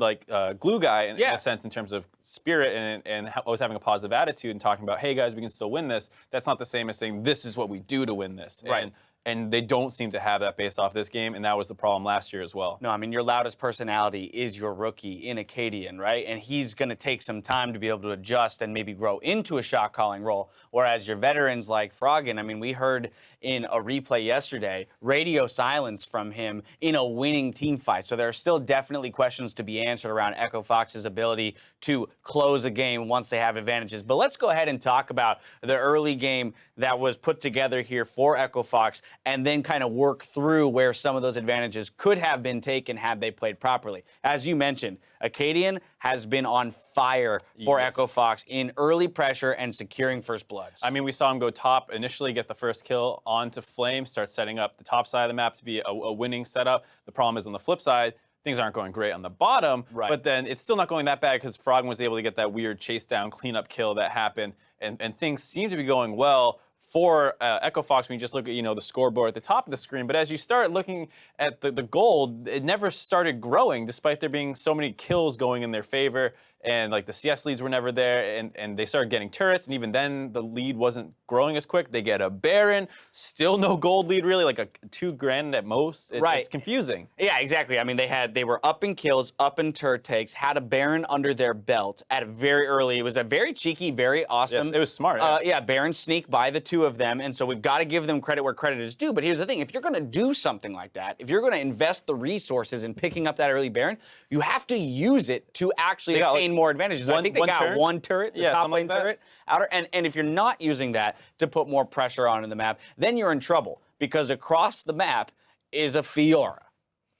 glue guy in a sense in terms of spirit and always having a positive attitude and talking about, hey guys, we can still win this. That's not the same as saying this is what we do to win this. Right. And they don't seem to have that based off this game, and that was the problem last year as well. No, I mean, your loudest personality is your rookie in Acadian, right? And he's going to take some time to be able to adjust and maybe grow into a shot-calling role, whereas your veterans like Froggen, I mean, we heard in a replay yesterday, radio silence from him in a winning team fight. So there are still definitely questions to be answered around Echo Fox's ability to close a game once they have advantages. But let's go ahead and talk about the early game that was put together here for Echo Fox, and then kind of work through where some of those advantages could have been taken had they played properly. As you mentioned, Acadian has been on fire for Echo Fox in early pressure and securing first bloods. I mean, we saw him go top, initially get the first kill onto Flame, start setting up the top side of the map to be a winning setup. The problem is on the flip side, things aren't going great on the bottom, but then it's still not going that bad because Froggen was able to get that weird chase down cleanup kill that happened, and things seem to be going well for Echo Fox when you just look at, you know, the scoreboard at the top of the screen. But as you start looking at the gold, it never started growing despite there being so many kills going in their favor. And like the CS leads were never there, and they started getting turrets, and even then the lead wasn't growing as quick. They get a Baron, still no gold lead really, like a 2 grand at most. It's confusing. Yeah, exactly. I mean, they were up in kills, up in turret takes, had a Baron under their belt at a very early. It was a very cheeky, very awesome. Yes, it was smart. Yeah, Baron sneak by the two of them, and so we've got to give them credit where credit is due. But here's the thing: if you're going to do something like that, if you're going to invest the resources in picking up that early Baron, you have to use it to actually attain more advantages. I think they got one turret, the top lane turret, outer, and if you're not using that to put more pressure onto the map, then you're in trouble, because across the map is a Fiora.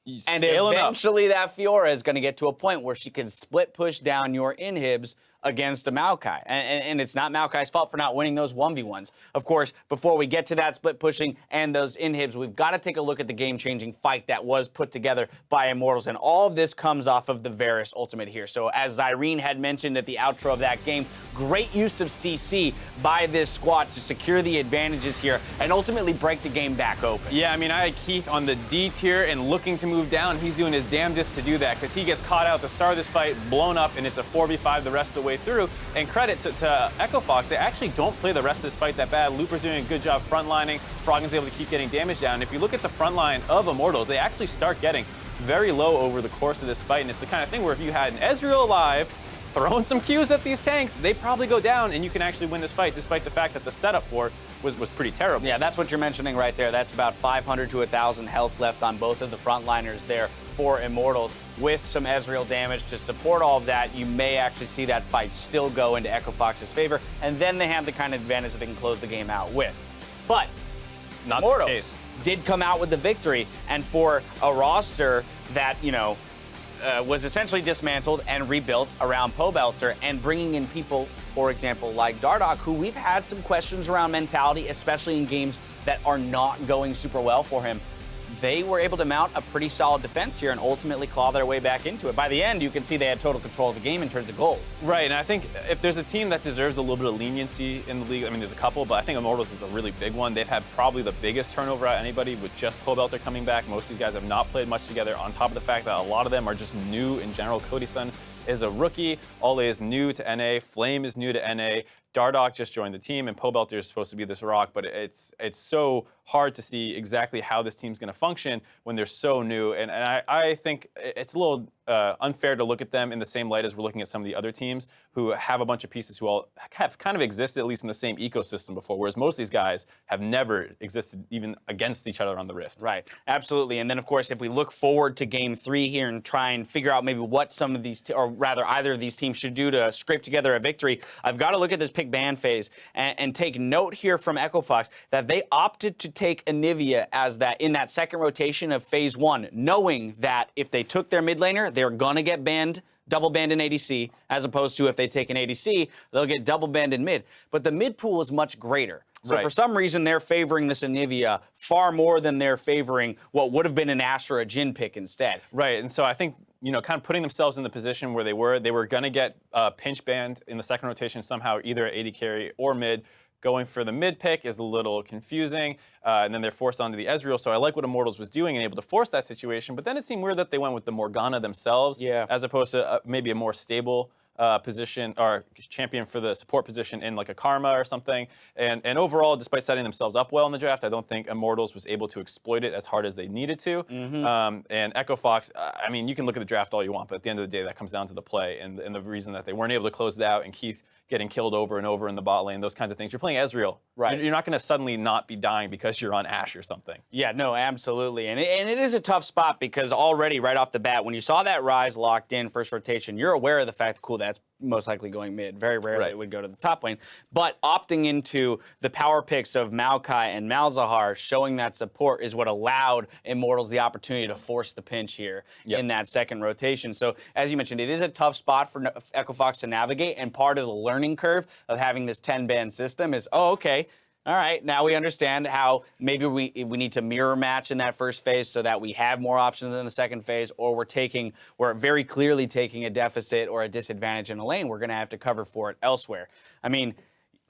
And scaling up. eventually that Fiora is going to get to a point where she can split push down your inhibs against a Maokai. And it's not Maokai's fault for not winning those 1v1s. Of course, before we get to that split pushing and those inhibs, we've got to take a look at the game-changing fight that was put together by Immortals. And all of this comes off of the Varus ultimate here. So as Irene had mentioned at the outro of that game, great use of CC by this squad to secure the advantages here and ultimately break the game back open. Yeah, I mean, I had Keith on the D tier and looking to move down. He's doing his damnedest to do that because he gets caught out at the start of this fight, blown up, and it's a 4v5 the rest of the way through. And credit to Echo Fox, they actually don't play the rest of this fight that bad. Looper's doing a good job frontlining. Froggen's able to keep getting damage down. If you look at the front line of Immortals, they actually start getting very low over the course of this fight. And it's the kind of thing where if you had an Ezreal alive, throwing some Qs at these tanks, they probably go down and you can actually win this fight, despite the fact that the setup for it was pretty terrible. Yeah, that's what you're mentioning right there. That's about 500 to 1,000 health left on both of the frontliners there for Immortals. With some Ezreal damage to support all of that, you may actually see that fight still go into Echo Fox's favor, and then they have the kind of advantage that they can close the game out with. But Not Immortals the case. did come out with the victory, and for a roster that, you know, was essentially dismantled and rebuilt around Pobelter and bringing in people, for example, like Dardoch, who we've had some questions around mentality, especially in games that are not going super well for him. They were able to mount a pretty solid defense here and ultimately claw their way back into it. By the end, you can see they had total control of the game in terms of goals. Right, and I think if there's a team that deserves a little bit of leniency in the league, I mean, there's a couple, but I think Immortals is a really big one. They've had probably the biggest turnover out of anybody with just Pobelter coming back. Most of these guys have not played much together, on top of the fact that a lot of them are just new in general. Cody Sun is a rookie, Ole is new to NA, Flame is new to NA, Dardoch just joined the team, and Pobelter is supposed to be this rock, but it's so hard to see exactly how this team's going to function when they're so new. And I think it's a little unfair to look at them in the same light as we're looking at some of the other teams who have a bunch of pieces who all have kind of existed at least in the same ecosystem before, whereas most of these guys have never existed even against each other on the Rift. Right, absolutely. And then, of course, if we look forward to Game 3 here and try and figure out maybe what some of these, or rather either of these teams should do to scrape together a victory, I've got to look at this pick ban phase and take note here from Echo Fox that they opted to take Anivia as that in that second rotation of phase 1, knowing that if they took their mid laner, they're gonna get banned, double banned in ADC, as opposed to if they take an ADC, they'll get double banned in mid. But the mid pool is much greater. So Right. for some reason, they're favoring this Anivia far more than they're favoring what would have been an Ashe or a Jhin pick instead. Right, and so I think, you know, kind of putting themselves in the position where they were going to get pinch banned in the second rotation somehow, either at AD carry or mid. Going for the mid pick is a little confusing, and then they're forced onto the Ezreal. So I like what Immortals was doing and able to force that situation, but then it seemed weird that they went with the Morgana themselves, as opposed to maybe a more stable position or champion for the support position in like a Karma or something. And overall, despite setting themselves up well in the draft, I don't think Immortals was able to exploit it as hard as they needed to. And Echo Fox, I mean, you can look at the draft all you want, but at the end of the day, that comes down to the play and the reason that they weren't able to close it out, and Keith getting killed over and over in the bot lane, those kinds of things. You're playing Ezreal. Right. You're not going to suddenly not be dying because you're on Ashe or something. Yeah, no, absolutely. And it is a tough spot because already right off the bat, when you saw that Ryze locked in first rotation, you're aware of the fact that, cool, that's most likely going mid. Very rarely it would go to the top lane. But opting into the power picks of Maokai and Malzahar, showing that support is what allowed Immortals the opportunity to force the pinch here in that second rotation. So as you mentioned, it is a tough spot for Echo Fox to navigate, and part of the learning curve of having this 10-ban system is, oh, okay, all right, now we understand how maybe we need to mirror match in that first phase so that we have more options in the second phase, or we're very clearly taking a deficit or a disadvantage in a lane. We're going to have to cover for it elsewhere. I mean,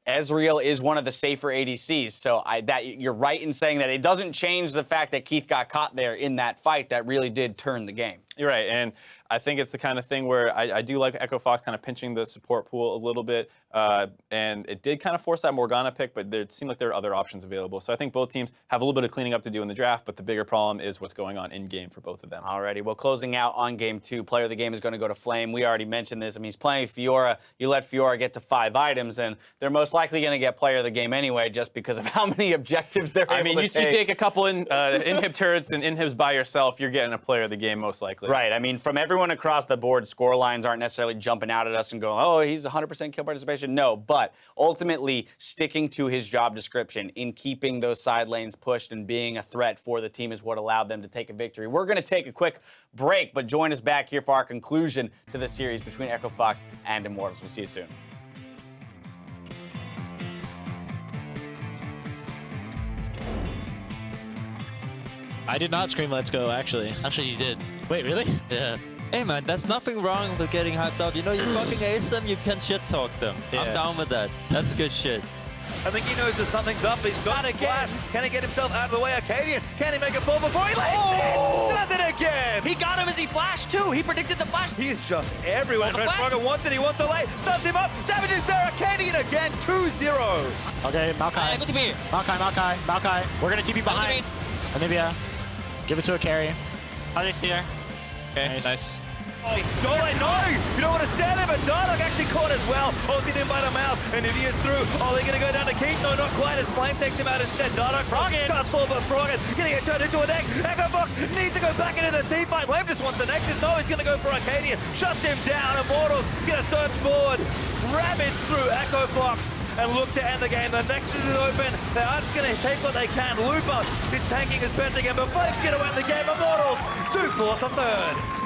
Ezreal is one of the safer ADCs, so you're right in saying that it doesn't change the fact that Keith got caught there in that fight that really did turn the game. You're right, and I think it's the kind of thing where I do like Echo Fox kind of pinching the support pool a little bit, and it did kind of force that Morgana pick, but there seemed like there are other options available. So I think both teams have a little bit of cleaning up to do in the draft, but the bigger problem is what's going on in-game for both of them. Alrighty, well, closing out on Game 2, player of the game is going to go to Flame. We already mentioned this. I mean, he's playing Fiora. You let Fiora get to 5 items, and they're most likely going to get player of the game anyway, just because of how many objectives they're able to you take. take a couple inhib turrets and inhibs by yourself, you're getting a player of the game most likely. Right, I mean, from everyone everyone across the board, score lines aren't necessarily jumping out at us and going, oh, he's 100% kill participation. No, but ultimately sticking to his job description in keeping those side lanes pushed and being a threat for the team is what allowed them to take a victory. We're going to take a quick break, but join us back here for our conclusion to the series between Echo Fox and Immortals. We'll see you soon. I did not scream "Let's go." Actually, Actually, you did. wait, really? Yeah. Hey man, there's nothing wrong with getting hyped up. You know, you fucking ace them, you can shit talk them. Yeah. I'm down with that. That's good shit. I think he knows that something's up. He's got a flash. Can he get himself out of the way? Arcadian, can he make a fall before he lands it? Does it again! He got him as he flashed too. He predicted the flash. He's just everywhere. On the Red flash. Frogger wants it. He wants to lay. Stuns him up. Damages Sarah. Arcadian again. 2-0. Okay, Maokai. Go to me. Maokai. We're gonna TP behind. Olivia, give it to a carry. How do you see her? Okay, nice. Oh, no! You don't want to stand there, but Dardock actually caught as well. Ulted in by the mouth, and if he is through, oh, they're going to go down to Keith. No, not quite, as Flame takes him out instead. Dardock, Froggen, cast fall, but Froggen getting it turned into an egg. Echo Fox needs to go back into the team fight. Flame just wants the Nexus. No, he's going to go for Arcadian. Shuts him down. Immortals going to surge forward. Ravage through Echo Fox and look to end the game. The Nexus is open. They are just going to take what they can. Looper is tanking his best again, but Flame's going to win the game. Immortals 2-4 on third.